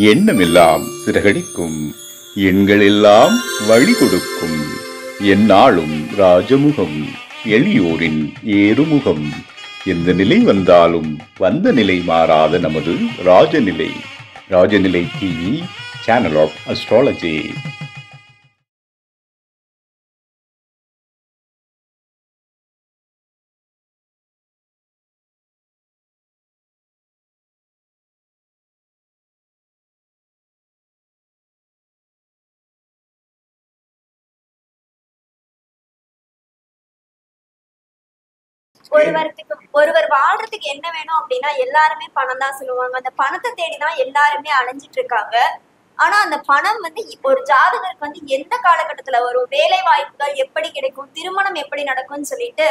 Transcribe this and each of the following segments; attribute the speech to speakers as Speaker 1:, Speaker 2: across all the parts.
Speaker 1: எண்ணமெல்லாம் சிறகடிக்கும், எண்களெல்லாம் வழி கொடுக்கும். எந்நாளும் ராஜமுகம், எளியோரின் ஏறுமுகம். எந்த நிலை வந்தாலும் வந்த நிலை மாறாத நமது Rajanilai. Rajanilai TV, channel of astrology.
Speaker 2: ஒருவர் வாழ்றதுக்கு என்ன வேணும் அப்படின்னா எல்லாருமே பணம் தான் சொல்லுவாங்க. அந்த பணத்தை தேடிதான் எல்லாருமே அலைஞ்சிட்டு இருக்காங்க. ஆனா அந்த பணம் ஒரு ஜாதகருக்கு எந்த காலகட்டத்துல வரும், வேலை வாய்ப்புகள் எப்படி கிடைக்கும், திருமணம் எப்படி நடக்கும்னு சொல்லிட்டு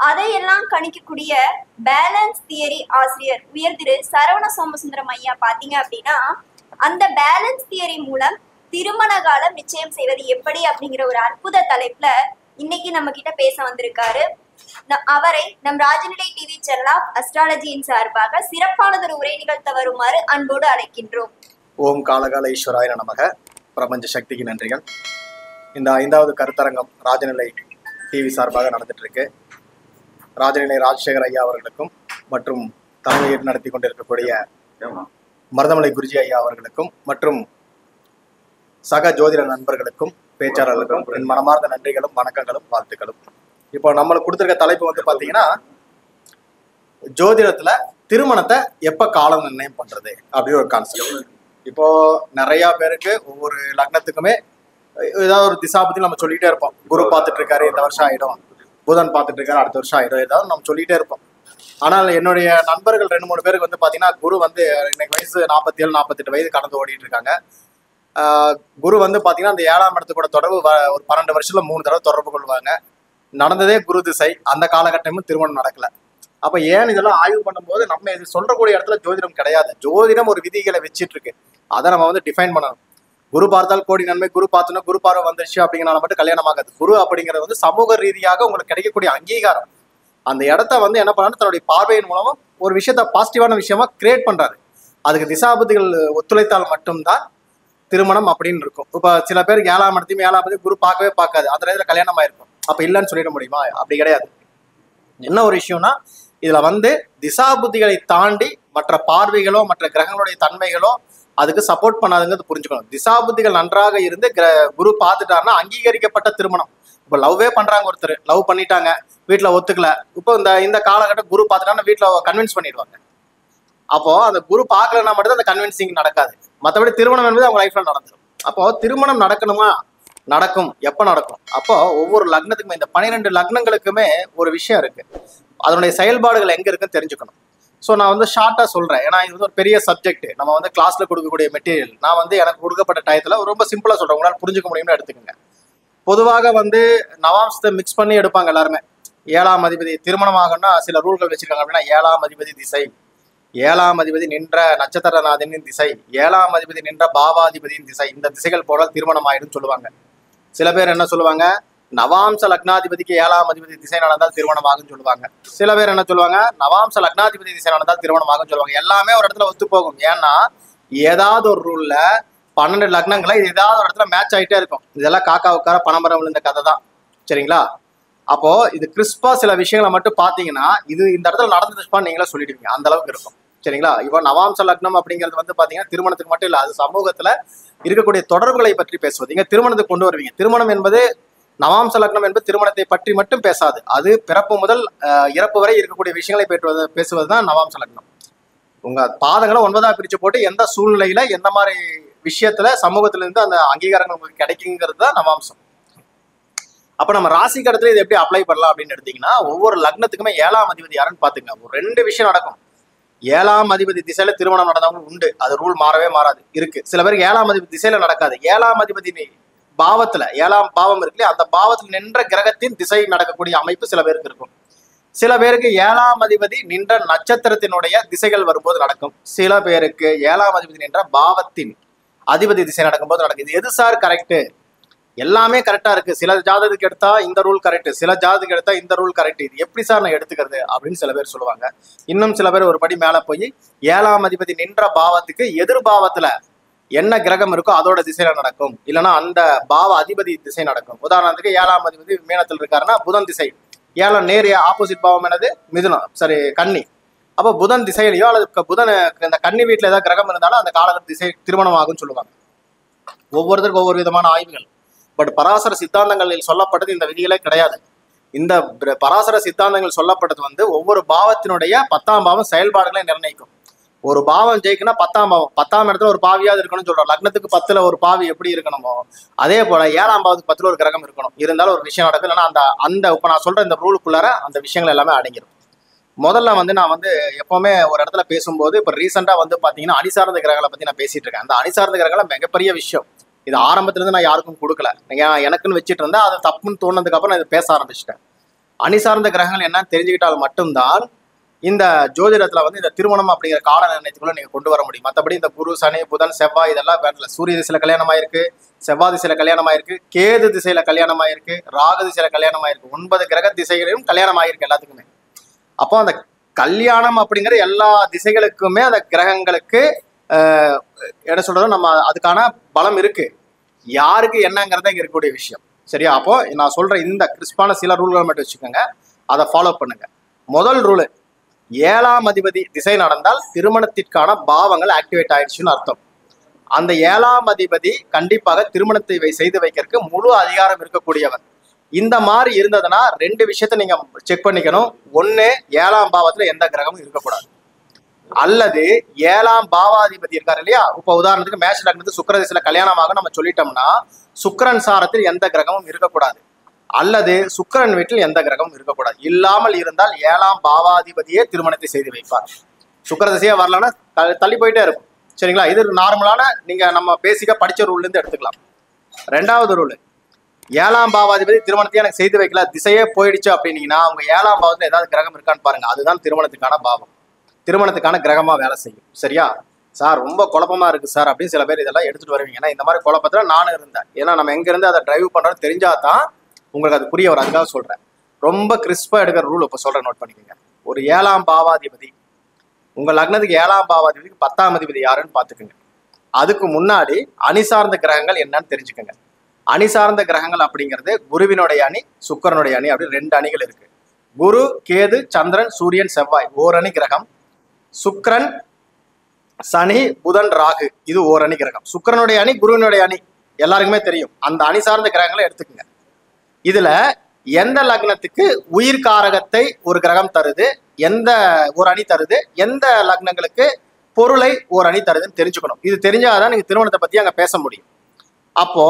Speaker 2: அதையெல்லாம் கணிக்கக்கூடிய பேலன்ஸ் தியரி ஆசிரியர் உயர் திரு சரவண சோமசுந்தரம் ஐயா பாத்தீங்க அப்படின்னா அந்த பேலன்ஸ் தியரி மூலம் திருமண காலம் நிச்சயம் செய்வது எப்படி அப்படிங்கிற ஒரு அற்புத தலைப்புல இன்னைக்கு நம்ம கிட்ட பேச வந்திருக்காரு. அவரை நம் ராஜநிலை டிவி சேனல் ஆஃப் அஸ்ட்ராலஜியின் சார்பாக சிறப்பானதொரு உரை நிகழ்த்த வருமாறு அன்போடு அழைக்கின்றோம்.
Speaker 3: ஓம் காலகால ஈஸ்வராய நமக. பிரபஞ்ச சக்திக்கு நன்றிகள். இந்த 5வது கருத்தரங்கம் ராஜநிலை டிவி சார்பாக நடந்துட்டு இருக்கு. ராஜநிலை ராஜசேகர் ஐயா அவர்களுக்கும் மற்றும் தலைமையை நடத்தி கொண்டிருக்கக்கூடிய மருதமலை குருஜி ஐயா அவர்களுக்கும் மற்றும் சக ஜோதிட நண்பர்களுக்கும் பேச்சாளர்களுக்கும் என் மனமார்ந்த நன்றிகளும் வணக்கங்களும் வாழ்த்துக்களும். இப்போ நம்மளுக்கு கொடுத்துருக்க தலைப்பு பார்த்தீங்கன்னா, ஜோதிடத்துல திருமணத்தை எப்ப காலம் நிர்ணயம் பண்றது அப்படின்னு ஒரு கான்செப்ட். இப்போ நிறைய பேருக்கு ஒவ்வொரு லக்னத்துக்குமே ஏதாவது ஒரு திசாபதி நம்ம சொல்லிட்டே இருப்போம். குரு பார்த்துட்டு இருக்காரு, இந்த வருஷம் ஆயிடும். புதன் பார்த்துட்டு இருக்காரு, அடுத்த வருஷம் ஆயிடும். ஏதாவது நம்ம சொல்லிட்டே இருப்போம். ஆனால் என்னுடைய நண்பர்கள் 2-3 பேருக்கு பாத்தீங்கன்னா, குரு இன்னைக்கு வயசு 47, 48 வயது கடந்து ஓடிட்டு இருக்காங்க. குரு பாத்தீங்கன்னா அந்த 7ஆம் இடத்துக்கூட தொடர்பு ஒரு 12 வருஷத்துல 3 தடவை தொடர்பு கொள்வாங்க. நடந்ததே குரு திசை. அந்த காலகட்டமும் திருமணம் நடக்கல. அப்ப ஏன் இதெல்லாம் ஆய்வு பண்ணும்போது நம்ம இது சொல்றக்கூடிய இடத்துல ஜோதிடம் கிடையாது. ஜோதிடம் ஒரு விதிகளை வச்சிட்டு இருக்கு. அதை நம்ம டிஃபைன் பண்ணணும். குரு பார்த்தால் கோடி நன்மை, குரு பார்த்தோன்னா குரு பார்வை வந்துருச்சு அப்படிங்கிறனால மட்டும் கல்யாணம் ஆகாது. குரு அப்படிங்கிறது சமூக ரீதியாக உங்களுக்கு கிடைக்கக்கூடிய அங்கீகாரம். அந்த இடத்த என்ன பண்ணாலும் தன்னுடைய பார்வையின் மூலமும் ஒரு விஷயத்த பாசிட்டிவான விஷயமா கிரியேட் பண்றாரு. அதுக்கு திசாபதிகள் ஒத்துழைத்தால் மட்டும்தான் திருமணம் அப்படின்னு இருக்கும். இப்ப சில பேருக்கு 7ஆம் இடத்தையும் குரு பார்க்கவே பார்க்காது. அந்த நேரத்துல கல்யாணம் ஆயிருக்கும். அப்ப இல்லைன்னு சொல்லிட முடியுமா? அப்படி கிடையாது. என்ன ஒரு விஷயம்னா, இதுல திசாபுத்திகளை தாண்டி மற்ற பார்வைகளோ மற்ற கிரகங்களுடைய தன்மைகளோ அதுக்கு சப்போர்ட் பண்ணாதுங்கிறது புரிஞ்சுக்கணும். திசாபுத்திகள் நன்றாக இருந்து குரு பார்த்துட்டாருன்னா அங்கீகரிக்கப்பட்ட திருமணம். இப்போ லவ்வே பண்றாங்க, ஒருத்தர் லவ் பண்ணிட்டாங்க, வீட்டுல ஒத்துக்கல. இப்போ இந்த காலகட்டம் குரு பார்த்துட்டாங்கன்னா வீட்டுல கன்வின்ஸ் பண்ணிடுவாங்க. அப்போ அந்த குரு பார்க்கலன்னா மட்டும் அந்த கன்வின்சிங் நடக்காது. மற்றபடி திருமணம் என்பது அவங்க லைஃப்ல நடந்துடும். அப்போ திருமணம் நடக்கணுமா? நடக்கும். எப்ப நடக்கும்? அப்போ ஒவ்வொரு லக்னத்துக்குமே, இந்த 12 லக்னங்களுக்குமே ஒரு விஷயம் இருக்கு. அதனுடைய செயல்பாடுகள் எங்க இருக்குன்னு தெரிஞ்சுக்கணும். ஸோ நான் ஷார்ட்டா சொல்றேன். ஏன்னா இது ஒரு பெரிய சப்ஜெக்ட். நம்ம கிளாஸ்ல கொடுக்கக்கூடிய மெட்டீரியல். நான் எனக்கு கொடுக்கப்பட்ட டயத்துல ரொம்ப சிம்பிளா சொல்றேன், உங்களால் புரிஞ்சுக்க முடியும்னு எடுத்துக்கோங்க. பொதுவாக நவாம்சத்தை மிக்ஸ் பண்ணி எடுப்பாங்க எல்லாருமே. 7ஆம் அதிபதி திருமணம் ஆகணும்னா சில ரூல்கள் வச்சிருக்காங்க. அப்படின்னா 7ஆம் அதிபதி திசை, 7ஆம் அதிபதி நின்ற நட்சத்திரநாதனின் திசை, 7ஆம் அதிபதி நின்ற பாவாதிபதியின் திசை, இந்த திசைகள் போல திருமணம் ஆயிடும் சொல்லுவாங்க. சில பேர் என்ன சொல்லுவாங்க, நவாம்ச லக்னாதிபதிக்கு 7ஆம் அதிபதி திசை நடந்தால் திருமணம் ஆகும்னு சொல்லுவாங்க. சில பேர் என்ன சொல்லுவாங்க, நவாம்ச லக்னாதிபதி திசை நடந்தால் திருமணம் ஆகும்னு சொல்லுவாங்க. எல்லாமே ஒரு இடத்துல ஒத்து போகும். ஏன்னா ஏதாவது ஒரு ரூல்ல 12 லக்னங்களை ஏதாவது ஒரு இடத்துல மேட்ச் ஆகிட்டே இருக்கும். இதெல்லாம் காக்கா உட்கார பணமரம் விழுந்த கதை தான். சரிங்களா? அப்போ இது கிறிஸ்பா சில விஷயங்களை மட்டும் பாத்தீங்கன்னா இது இந்த இடத்துல நடந்துச்சுப்பான்னு நீங்களே சொல்லிடுவீங்க. அந்த அளவுக்கு இருக்கும். சரிங்களா? இப்போ நவாம்ச லக்னம் அப்படிங்கிறது பாத்தீங்கன்னா திருமணத்துக்கு மட்டும் இல்லை, அது சமூகத்துல இருக்கக்கூடிய தொடர்புகளை பற்றி பேசுவது. இங்க திருமணத்துக்கு கொண்டு வருவீங்க. திருமணம் என்பது, நவாம்ச லக்னம் என்பது திருமணத்தை பற்றி மட்டும் பேசாது. அது பிறப்பு முதல் இறப்பு வரை இருக்கக்கூடிய விஷயங்களை பேசுவதுதான் நவாம்ச லக்னம். உங்க பாதங்களை 9ஆ பிரிச்சு போட்டு எந்த சூழ்நிலையில எந்த மாதிரி விஷயத்துல சமூகத்துல இருந்து அந்த அங்கீகாரங்கள் உங்களுக்கு கிடைக்குங்கிறது தான் நவாம்சம். அப்ப நம்ம ராசி கடத்துல இது எப்படி அப்ளை பண்ணலாம் அப்படின்னு எடுத்தீங்கன்னா, ஒவ்வொரு லக்னத்துக்குமே 7ஆம் அதிபதி யாருன்னு பாத்துங்க. ஒரு 2 விஷயம் நடக்கும். 7ஆம் அதிபதி திசையில திருமணம் நடந்தவங்க உண்டு. அது ரூல் மாறவே மாறாது. இருக்கு. சில பேருக்கு 7ஆம் அதிபதி திசையில நடக்காது. 7ஆம் அதிபதி பாவத்துல, 7ஆம் பாவம் இருக்குல்லையா, அந்த பாவத்தில் நின்ற கிரகத்தின் திசை நடக்கக்கூடிய அமைப்பு சில பேருக்கு இருக்கும். சில பேருக்கு 7ஆம் அதிபதி நின்ற நட்சத்திரத்தினுடைய திசைகள் வரும்போது நடக்கும். சில பேருக்கு 7ஆம் அதிபதி நின்ற பாவத்தின் அதிபதி திசை நடக்கும்போது நடக்கும். இது எது சார் கரெக்ட்? எல்லாமே கரெக்டா இருக்கு. சில ஜாதகத்துக்கு எடுத்தா இந்த ரூல் கரெக்ட், சில ஜாதகத்துக்கு எடுத்தா இந்த ரூல் கரெக்ட். இது எப்படி சார் நான் எடுத்துக்கிறது அப்படின்னு சில பேர் சொல்லுவாங்க. இன்னும் சில பேர் ஒரு படி மேல போய் 7ஆம் அதிபதி நின்ற பாவத்துக்கு எதிர்பாவத்துல என்ன கிரகம் இருக்கோ அதோட திசையில நடக்கும், இல்லைன்னா அந்த பாவ அதிபதி திசை நடக்கும். உதாரணத்துக்கு 7ஆம் அதிபதி மீனத்தில் இருக்காருன்னா புதன் திசை, 7 நேர் ஆப்போசிட் பாவம் என்னது மிதுனம், சரி கன்னி. அப்போ புதன் திசையிலையோ அல்லது புதன் இந்த கன்னி வீட்டுல ஏதாவது கிரகம் இருந்தாலும் அந்த காலகட்ட திசை திருமணம் ஆகும்னு சொல்லுவாங்க. ஒவ்வொருத்தருக்கும் ஒவ்வொரு விதமான ஆய்வுகள். பட் பராசர சித்தாந்தங்களில் சொல்லப்பட்டது இந்த விதிகளே கிடையாது. இந்த பராசர சித்தாந்தங்கள் சொல்லப்பட்டது வந்து ஒவ்வொரு பாவத்தினுடைய 10ஆம் பாவம் செயல்பாடுகளை நிர்ணயிக்கும். ஒரு பாவம் ஜெயிக்குன்னா 10ஆம் பாவம், 10ஆம் இடத்துல ஒரு பாவியாவது இருக்கணும்னு சொல்றோம். லக்னத்துக்கு 10ல ஒரு பாவி எப்படி இருக்கணுமோ அதே போல 7ஆம் பாவத்துக்கு 10ல ஒரு கிரகம் இருக்கணும். இருந்தாலும் ஒரு விஷயம் நடக்கும். இல்லைன்னா அந்த இப்ப நான் சொல்ற இந்த ரூலுக்குள்ளார அந்த விஷயங்கள் எல்லாமே அடங்கிடும். முதல்ல வந்து நான் வந்து எப்பவுமே ஒரு இடத்துல பேசும்போது இப்ப ரீசெண்டா வந்து பாத்தீங்கன்னா அணிசார்ந்த கிரகங்களை பத்தி நான் பேசிட்டு இருக்கேன். அந்த அணிசார்ந்த கிரகங்களை மிகப்பெரிய விஷயம். இது ஆரம்பத்துல இருந்து நான் யாருக்கும் கொடுக்கல, எனக்குன்னு வச்சுட்டு இருந்தா அது தப்புன்னு தோணுனதுக்கு அப்புறம் நான் இதை பேச ஆரம்பிச்சிட்டேன். அணிசார்ந்த கிரகங்கள் என்னன்னு தெரிஞ்சுக்கிட்டால் மட்டும்தான் இந்த ஜோதிடத்துல வந்து இந்த திருமணம் அப்படிங்கிற கால நிர்ணயத்துக்குள்ள நீங்க கொண்டு வர முடியும். மற்றபடி இந்த குரு சனி புதன் செவ்வாய் இதெல்லாம் வேண்டல. சூரிய திசையில கல்யாணம் ஆயிருக்கு, செவ்வாய் திசையில கல்யாணம் ஆயிருக்கு, கேது திசையில கல்யாணம் ஆயிருக்கு, ராகு திசையில கல்யாணம் ஆயிருக்கு, 9 கிரக திசைகளிலும் கல்யாணம் ஆயிருக்கு எல்லாத்துக்குமே. அப்போ அந்த கல்யாணம் அப்படிங்கிற எல்லா திசைகளுக்குமே அந்த கிரகங்களுக்கு என்ன சொல்றது நம்ம அதுக்கான பலம் இருக்கு. யாருக்கு என்னங்கிறத இங்க இருக்கக்கூடிய விஷயம். சரியா? அப்போ நான் சொல்ற இந்த கிறிஸ்பான சில ரூல்களை மட்டும் வச்சுக்கோங்க, அதை ஃபாலோ பண்ணுங்க. முதல் ரூலு, 7ஆம் அதிபதி திசை நடந்தால் திருமணத்திற்கான பாவங்கள் ஆக்டிவேட் ஆயிடுச்சுன்னு அர்த்தம். அந்த 7ஆம் அதிபதி கண்டிப்பாக திருமணத்தை செய்து வைக்கிறதுக்கு முழு அதிகாரம் இருக்கக்கூடியவர். இந்த மாதிரி இருந்ததுன்னா 2 விஷயத்த நீங்க செக் பண்ணிக்கணும். ஒண்ணு, 7ஆம் பாவத்துல எந்த கிரகமும் இருக்கக்கூடாது, அல்லது 7ஆம் பாவாதிபதி இருக்காரு இல்லையா. இப்ப உதாரணத்துக்கு மேஷ லக்னத்துக்கு சுக்கிர திசையில கல்யாணமாக நம்ம சொல்லிட்டோம்னா சுக்கிரன் சாரத்தில் எந்த கிரகமும் இருக்கக்கூடாது, அல்லது சுக்கிரன் வீட்டில் எந்த கிரகமும் இருக்கக்கூடாது. இல்லாமல் இருந்தால் 7ஆம் பாவாதிபதியே திருமணத்தை செய்து வைப்பார். சுக்கிர திசையே வரலன்னா தள்ளி போயிட்டே இருக்கும். சரிங்களா? இது நார்மலான நீங்க நம்ம பேசிக்கா படிச்ச ரூல்ல இருந்து எடுத்துக்கலாம். 2வது ரூல், 7ஆம் பாவாதிபதி திருமணத்தையே எனக்கு செய்து வைக்கல, திசையே போயிடுச்சு அப்படின்னீங்கன்னா அவங்க 7ஆம் பாவத்துல ஏதாவது கிரகம் இருக்கான்னு பாருங்க. அதுதான் திருமணத்துக்கான பாவம், திருமணத்துக்கான கிரகமா வேலை செய்யும். சரியா? சார் ரொம்ப குழப்பமா இருக்கு சார் அப்படின்னு சில பேர் இதெல்லாம் எடுத்துட்டு வருவீங்க. ஏன்னா இந்த மாதிரி குழப்பத்துல நானும் இருந்தேன். ஏன்னா நம்ம எங்க இருந்து அதை டிரைவ் பண்றோம்னு தெரிஞ்சாதான் உங்களுக்கு அது புரிய வரும். அதுக்காக சொல்றேன். ரொம்ப கிறிஸ்பா எடுக்கிற ரூல் இப்ப சொல்றேன், நோட் பண்ணிக்கோங்க. ஒரு 7ஆம் பாவாதிபதி உங்க லக்னத்துக்கு 7ஆம் பாவாதிபதிக்கு 10ஆம் அதிபதி யாருன்னு பாத்துக்கோங்க. அதுக்கு முன்னாடி அணி சார்ந்த கிரகங்கள் என்னன்னு தெரிஞ்சுக்கோங்க. அணி சார்ந்த கிரகங்கள் அப்படிங்கிறது குருவினுடைய அணி, சுக்கிரனுடைய அணி, அப்படி 2 அணிகள் இருக்கு. குரு கேது சந்திரன் சூரியன் செவ்வாய் ஓரணி கிரகம். சுக்கிரன் சனி புதன் ராகு இது ஓரணி கிரகம். சுக்கிரனுடைய அணி குருவினுடைய அணி எல்லாருக்குமே தெரியும். அந்த அணி சார்ந்த கிரகங்களை எடுத்துக்கோங்க. இதுல எந்த லக்னத்துக்கு உயிர் காரகத்தை ஒரு கிரகம் தருது, எந்த ஒரு அணி தருது, எந்த லக்னங்களுக்கு பொருளை ஒரு அணி தருதுன்னு தெரிஞ்சுக்கணும். இது தெரிஞ்சாதான் நீங்க திருமணத்தை பத்தி அங்க பேச முடியும். அப்போ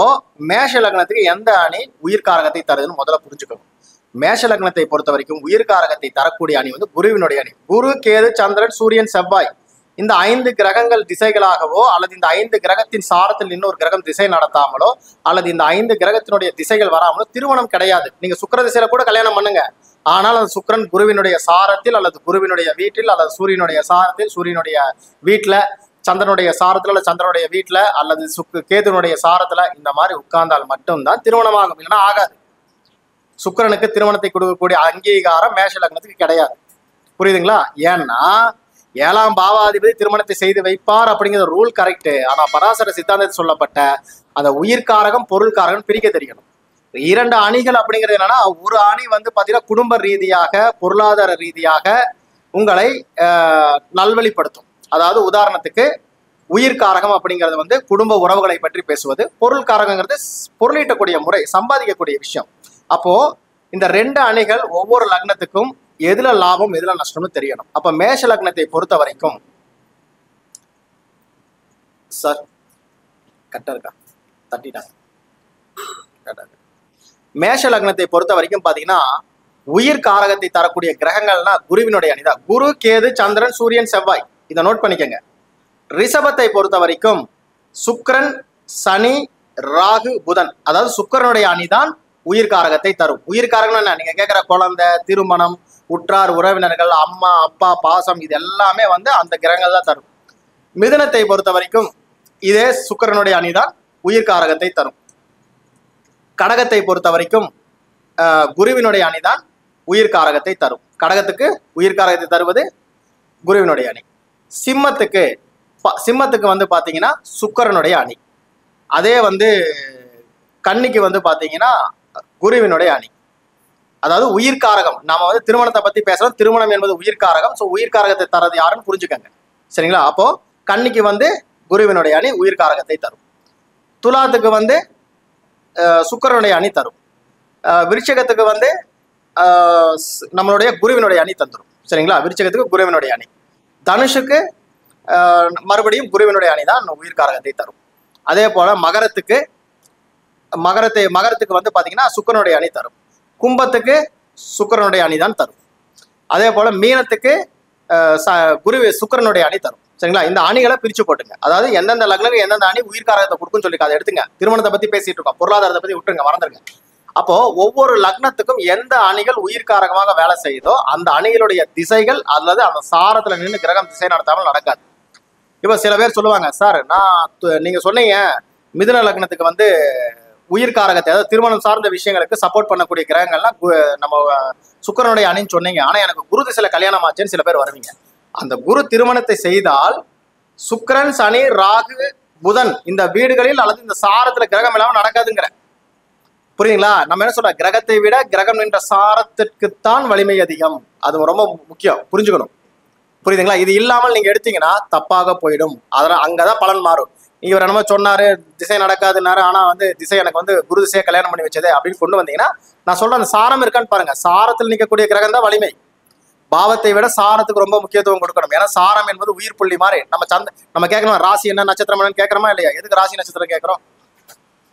Speaker 3: மேஷ லக்னத்துக்கு எந்த அணி உயிர் காரகத்தை தருதுன்னு முதல்ல புரிஞ்சுக்கணும். மேஷ லக்னத்தை பொறுத்த வரைக்கும் உயிர் காரகத்தை தரக்கூடிய அணி வந்து குருவினுடைய அணி. குரு கேது சந்திரன் சூரியன் செவ்வாய் இந்த 5 கிரகங்கள் திசைகளாகவோ அல்லது இந்த 5 கிரகத்தின் சாரத்தில் இன்னொரு கிரகம் திசை நடத்தாமலோ அல்லது இந்த 5 கிரகத்தினுடைய திசைகள் வராமலோ திருமணம் கிடையாது. நீங்க சுக்கிர திசையில கூட கல்யாணம் பண்ணுங்க, ஆனால் அது சுக்கிரன் குருவினுடைய சாரத்தில் அல்லது குருவினுடைய வீட்டில் அல்லது சூரியனுடைய சாரத்தில் சூரியனுடைய வீட்டுல, சந்திரனுடைய சாரத்துல அல்லது சந்திரனுடைய வீட்டுல அல்லது கேதுனுடைய சாரத்துல இந்த மாதிரி உட்கார்ந்தால் மட்டும்தான் திருமணம் ஆகும், இல்லைன்னா ஆகாது. சுக்கிரனுக்கு திருமணத்தை கொடுக்கக்கூடிய அங்கீகாரம் மேஷ லக்னத்துக்கு கிடையாது. புரியுதுங்களா? ஏன்னா 7ஆம் பாவாதிபதி திருமணத்தை செய்து வைப்பார் அப்படிங்கிற ரூல் கரெக்ட். ஆனா பராசர சித்தாந்தத்தில் சொல்லப்பட்ட அந்த உயிர்காரகம் பொருள்காரகம் பிரிக்க தெரியணும். 2 அணிகள் அப்படிங்கிறது என்னன்னா, ஒரு அணி வந்து பாத்தீங்கன்னா குடும்ப ரீதியாக பொருளாதார ரீதியாக உங்களை நல்வழிப்படுத்தும். அதாவது உதாரணத்துக்கு உயிர்காரகம் அப்படிங்கிறது வந்து குடும்ப உறவுகளை பற்றி பேசுவது, பொருள் காரகங்கிறது பொருளீட்டக்கூடிய முறை, சம்பாதிக்கக்கூடிய விஷயம். அப்போ இந்த 2 அணிகள் ஒவ்வொரு லக்னத்துக்கும் எதுல லாபம் எதுல நஷ்டம்னு தெரியணும். அப்ப மேஷ லக்னத்தை பொறுத்த வரைக்கும் சார் கரெக்டா இருக்கா? தட்டிட்டாங்க. மேஷ லக்னத்தை பொறுத்த வரைக்கும் பாத்தீங்கன்னா உயிர் காரகத்தை தரக்கூடிய கிரகங்கள்னா குருவினுடைய அணிதான். குரு கேது சந்திரன் சூரியன் செவ்வாய், இதை நோட் பண்ணிக்கங்க. ரிஷபத்தை பொறுத்த வரைக்கும் சுக்கிரன் சனி ராகு புதன், அதாவது சுக்கிரனுடைய அணிதான் உயிர் காரகத்தை தரும். உயிர் காரகம் என்ன? நீங்க கேட்கிற குழந்தை, திருமணம், உற்றார் உறவினர்கள், அம்மா அப்பா பாசம், இது எல்லாமே வந்து அந்த கிரகங்கள் தான் தரும். மிதுனத்தை பொறுத்த வரைக்கும் இதே சுக்கிரனுடைய அணிதான் உயிர் காரகத்தை தரும். கடகத்தை பொறுத்த வரைக்கும் குருவினுடைய அணிதான் உயிர் காரகத்தை தரும். கடகத்துக்கு உயிர் காரகத்தை தருவது குருவினுடைய அணி. சிம்மத்துக்கு சிம்மத்துக்கு வந்து பாத்தீங்கன்னா சுக்கிரனுடைய அணி. அதே வந்து கன்னிக்கு வந்து பாத்தீங்கன்னா குருவினுடைய அணி. அதாவது உயிர்காரகம். நாம வந்து திருமணத்தை பத்தி பேசுறோம். திருமணம் என்பது உயிர்காரகம். ஸோ உயிர்காரகத்தை தரது யாருன்னு புரிஞ்சுக்கங்க. சரிங்களா? அப்போ கன்னிக்கு வந்து குருவினுடைய அணி உயிர்காரகத்தை தரும். துலாத்துக்கு வந்து சுக்கிரனுடைய அணி தரும். விருச்சிகத்துக்கு வந்து நம்மளுடைய குருவினுடைய அணி தந்துடும். சரிங்களா? விருச்சிகத்துக்கு குருவினுடைய அணி. தனுஷுக்கு மறுபடியும் குருவினுடைய அணி தான் உயிர்காரகத்தை தரும். அதே போல மகரத்துக்கு வந்து பாத்தீங்கன்னா சுக்கிரனுடைய அணி தரும். கும்பத்துக்கு சுக்கிரனுடைய அணி தான் தரும். அதே போல மீனத்துக்கு சுக்கிரனுடைய அணி தரும். சரிங்களா? இந்த அணிகளை பிரிச்சு போட்டுங்க. அதாவது எந்தெந்த லக்னத்துக்கு எந்தெந்த அணி உயிர்காரகத்தை கொடுக்குன்னு சொல்லி அதை எடுத்துங்க. திருமணத்தை பத்தி பேசிட்டு இருக்கோம், பொருளாதாரத்தை பத்தி விட்டுருங்க, மறந்துருங்க. அப்போ ஒவ்வொரு லக்னத்துக்கும் எந்த அணிகள் உயிர்காரகமாக வேலை செய்யுதோ அந்த அணிகளுடைய திசைகள் அல்லது அந்த சாரத்துல நின்று கிரகம் திசை நடத்தாமல் நடக்காது. இப்ப சில பேர் சொல்லுவாங்க, சார் நீங்க சொன்னீங்க மிதுன லக்னத்துக்கு வந்து உயிர்காரகத்தை, அதாவது திருமணம் சார்ந்த விஷயங்களுக்கு சப்போர்ட் பண்ணக்கூடிய கிரகங்கள்லாம் நம்ம சுக்கிரனுடைய அணின்னு சொன்னீங்க, ஆனா எனக்கு குரு திசையில கல்யாணம் ஆச்சுன்னு சில பேர் வருவீங்க. அந்த குரு திருமணத்தை செய்தால் சுக்கிரன், சனி, ராகு, புதன் இந்த வீடுகளில் அல்லது இந்த சாரத்துல கிரகம் இல்லாம நடக்காதுங்கிற. புரியுதுங்களா? நம்ம என்ன சொல்றோம், கிரகத்தை விட கிரகம் என்ற சாரத்திற்குத்தான் வலிமை அதிகம். அது ரொம்ப முக்கியம், புரிஞ்சுக்கணும். புரியுதுங்களா? இது இல்லாமல் நீங்க எடுத்தீங்கன்னா தப்பாக போயிடும். அதனால அங்கதான் பலன் மாறும். இவர் என்னமோ சொன்னாரு திசை நடக்காதுன்னாரு, ஆனா வந்து திசை எனக்கு வந்து குரு திசையை கல்யாணம் பண்ணி வச்சது அப்படின்னு கொண்டு வந்தீங்கன்னா, நான் சொல்றேன் அந்த சாரம் இருக்கான்னு பாருங்க. சாரத்தில் நிற்கக்கூடிய கிரகம் தான் வலிமை. பாவத்தை விட சாரத்துக்கு ரொம்ப முக்கியத்துவம் கொடுக்கணும். ஏன்னா சாரம் என்பது உயிர் புள்ளி மாதிரி. நம்ம கேட்கணும் ராசி என்ன நட்சத்திரம் என்னன்னு கேட்கறோமா இல்லையா? எதுக்கு ராசி நட்சத்திரம் கேட்கறோம்?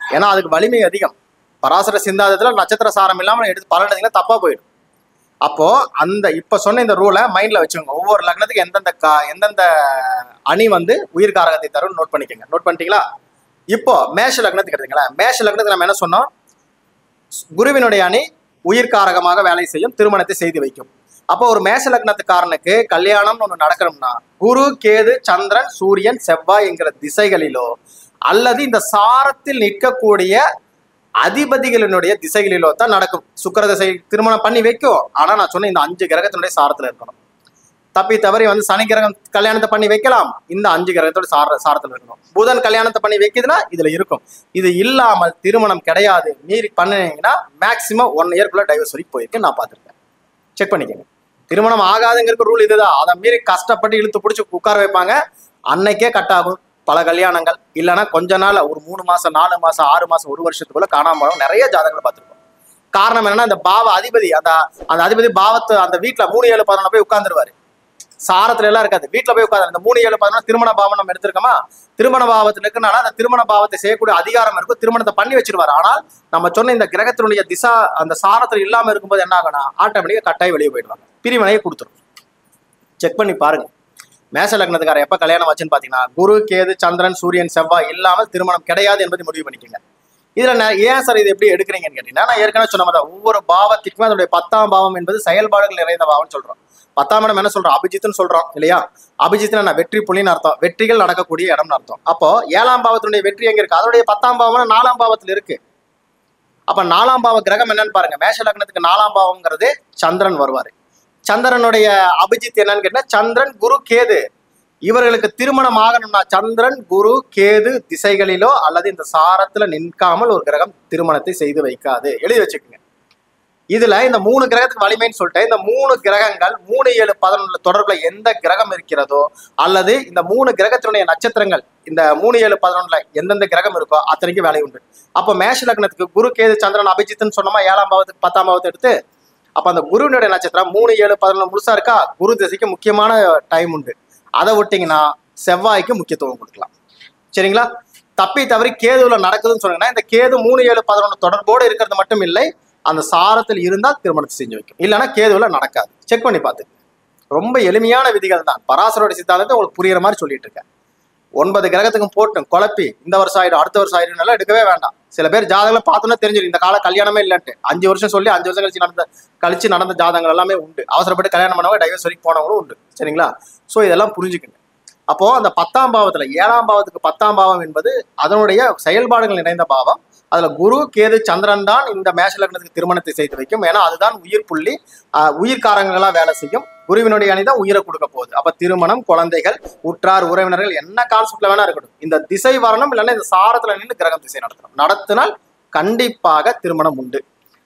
Speaker 3: ஏன்னா அதுக்கு வலிமை அதிகம். பராசர சிந்தாந்தத்துல நட்சத்திர சாரம் இல்லாம எடுத்து பலன் எடுத்தீங்கன்னா தப்பா போயிடும். அப்போ அந்த இப்ப சொன்ன இந்த ரூலை மைண்ட்ல வச்சுக்கோங்க. ஒவ்வொரு லக்னத்துக்கு எந்தெந்த அணி வந்து உயிர்காரகத்தை தரும் நோட் பண்ணிக்கோங்க. நோட் பண்ணிட்டீங்களா? இப்போ மேஷ லக்னத்துக்கு எடுத்துங்களேன். மேஷ லக்னத்துக்கு நம்ம என்ன சொன்னோம், குருவினுடைய அணி உயிர்காரகமாக வேலை செய்யும், திருமணத்தை செய்து வைக்கும். அப்போ ஒரு மேஷ லக்னத்துக்காரனுக்கு கல்யாணம்னு ஒண்ணு நடக்கணும்னா குரு, கேது, சந்திரன், சூரியன், செவ்வாய் என்கிற திசைகளிலோ அல்லது இந்த சாரத்தில் நிற்கக்கூடிய அதிபதிகளினுடைய திசைகளிலோ தான் நடக்கும். சுக்கிர திசை திருமணம் பண்ணி வைக்கும். ஆனா நான் சொன்ன இந்த 5 கிரகத்தினுடைய சாரத்துல இருக்கணும். தப்பி தவறி வந்து சனி கிரகம் கல்யாணத்தை பண்ணி வைக்கலாம், இந்த 5 கிரகத்தோட சாரத்துல இருக்கணும். புதன் கல்யாணத்தை பண்ணி வைக்குதுன்னா இதுல இருக்கும். இது இல்லாமல் திருமணம் கிடையாது. மீறி பண்ணீங்கன்னா மேக்சிமம் 1 இயர்க்குள்ள டைவர்ஸ் வரைக்கும் போயிருக்கு, நான் பார்த்துருக்கேன். செக் பண்ணிக்கோங்க. திருமணம் ஆகாதுங்கிற ரூல் இதுதான். அதை மீறி கஷ்டப்பட்டு இழுத்து பிடிச்சி உட்கார வைப்பாங்க, அன்னைக்கே கட் ஆகும் பல கல்யாணங்கள். இல்லைன்னா கொஞ்ச நாள் ஒரு 3 மாசம் 4 மாசம் 6 மாசம் 1 வருஷத்துக்குள்ள காணாம நிறைய ஜாதகங்களை பார்த்துருக்கோம். காரணம் என்னன்னா இந்த பாவ அதிபதி அந்த அதிபதி பாவத்தை அந்த வீட்டுல 3, 7, 11 போய் உட்கார்ந்துருவாரு. சாரத்துல எல்லாம் இருக்காது, வீட்டுல போய் உட்காந்து. இந்த 3, 7, 11 திருமண பாவம் நம்ம எடுத்திருக்கோமா, திருமண பாவத்துல இருக்குனால அந்த திருமண பாவத்தை செய்யக்கூடிய அதிகாரம் இருக்கும், திருமணத்தை பண்ணி வச்சிருவாரு. ஆனால் நம்ம சொன்ன இந்த கிரகத்தினுடைய திசா அந்த சாரத்துல இல்லாம இருக்கும்போது என்ன ஆகும்னா ஆட்டோமேட்டிக்கா கட்டாயி வெளியே போயிடுவாங்க, பிரிவினையை கொடுத்துரும். செக் பண்ணி பாருங்க. மேஷ லக்னத்துக்கார எப்ப கல்யாணம் ஆச்சுன்னு பாத்தீங்கன்னா குரு, கேது, சந்திரன், சூரியன், செவ்வாய் இல்லாமல் திருமணம் கிடையாது என்பதை முடிவு பண்ணிக்கோங்க. இதுல ஏன் சார் இது எப்படி எடுக்கிறீங்கன்னு கேட்டீங்கன்னா, நான் ஏற்கனவே சொன்ன மாதிரி ஒவ்வொரு பாவத்திற்குமே அதனுடைய 10ஆம் பாவம் என்பது செயல்பாடுகள் நிறைந்த பாவம்னு சொல்றோம். 10ஆம் இடம் என்ன சொல்றோம், அபிஜித்னு சொல்றோம் இல்லையா? அபிஜித்னா வெற்றி புள்ளின்னு அர்த்தம், வெற்றிகள் நடக்கக்கூடிய இடம்னு அர்த்தம். அப்போ 7ஆம் பாவத்தினுடைய வெற்றி எங்க இருக்கு, அதனுடைய 10ஆம் பாவம் 4ஆம் பாவத்துல இருக்கு. அப்ப 4ஆம் பாவ கிரகம் என்னன்னு பாருங்க. மேஷ லக்னத்துக்கு 4ஆம் பாவம்ங்கிறது சந்திரன் வருவாரு. சந்திரனுடைய அபிஜித் என்னன்னு கேட்டா சந்திரன், குரு, கேது. இவர்களுக்கு திருமணம் ஆகணும்னா சந்திரன், குரு, கேது திசைகளிலோ அல்லது இந்த சாரத்துல நிற்காமல் ஒரு கிரகம் திருமணத்தை செய்து வைக்காது. எழுதி வச்சுக்கோங்க. இதுல இந்த 3 கிரகத்துக்கு வலிமைன்னு சொல்லிட்டு இந்த 3 கிரகங்கள் 3, 7, 11 தொடர்புல எந்த கிரகம் இருக்கிறதோ அல்லது இந்த 3 கிரகத்தினுடைய நட்சத்திரங்கள் இந்த 3, 7, 11 எந்தெந்த கிரகம் இருக்கோ அத்தனைக்கு வேலை உண்டு. அப்போ மேஷ லக்னத்துக்கு குரு, கேது, சந்திரன், அபிஜித்னு சொன்னோமா 7ஆம் பாவத்துக்கு 10ஆம் பாவத்தை எடுத்து. அப்ப அந்த குருவினுடைய நட்சத்திரம் 3, 7, 11 முழுசா இருக்கா, குரு திசைக்கு முக்கியமான டைம் உண்டு. அதை விட்டீங்கன்னா செவ்வாய்க்கு முக்கியத்துவம் கொடுக்கலாம். சரிங்களா? தப்பி தவறி கேதுல நடக்குதுன்னு சொன்னீங்கன்னா இந்த கேது 3, 7, 11 தொடர்போடு இருக்கிறது மட்டும் இல்லை, அந்த சாரத்தில் இருந்தால் திருமணத்தை செஞ்சு வைக்கும். இல்லைன்னா கேதுல நடக்காது. செக் பண்ணி பார்த்து. ரொம்ப எளிமையான விதிகள் தான். பராசரோட சித்தாந்தத்தை உங்களுக்கு புரியுற மாதிரி சொல்லிட்டு இருக்கேன். 9 கிரகத்துக்கும் போட்டு குழப்பி இந்த வருஷம் ஆயிடும் அடுத்த வருஷம் ஆயிடும் எல்லாம் எடுக்கவே வேண்டாம். சில பேர் ஜாதகங்களை பார்த்தோன்னா தெரிஞ்சிடும் இந்த கால கல்யாணமே இல்லைன்ட்டு. 5 வருஷம் சொல்லி 5 வருஷம் கழிச்சு நடந்த ஜாதகங்கள் எல்லாமே உண்டு. அவசரப்பட்டு கல்யாணம் பண்ணவங்க டைவர்ஸ் வரைக்கும் போனவங்களும் உண்டு. சரிங்களா? ஸோ இதெல்லாம் புரிஞ்சுக்கங்க. அப்போ அந்த 10ஆம் பாவத்துல 7ஆம் பாவத்துக்கு 10ஆம் பாவம் என்பது அதனுடைய செயல்பாடுகள் நிறைந்த பாவம். அதுல குரு கேது சந்திரன் தான் இந்த மேஷ லக்னத்துக்கு திருமணத்தை செய்து வைக்கும். ஏன்னா அதுதான் உயிர் புள்ளி, உயிர்காரங்களா வேலை செய்யும். குருவினுடைய அணி தான் உயிரை கொடுக்க போகுது. அப்ப திருமணம், குழந்தைகள், உற்றார் உறவினர்கள் என்ன கான்செப்ட்ல வேணா இருக்கட்டும், இந்த திசை வரணும், இல்லைன்னா இந்த சாரத்துல நின்று கிரகம் திசை நடத்தினால் கண்டிப்பாக திருமணம் உண்டு.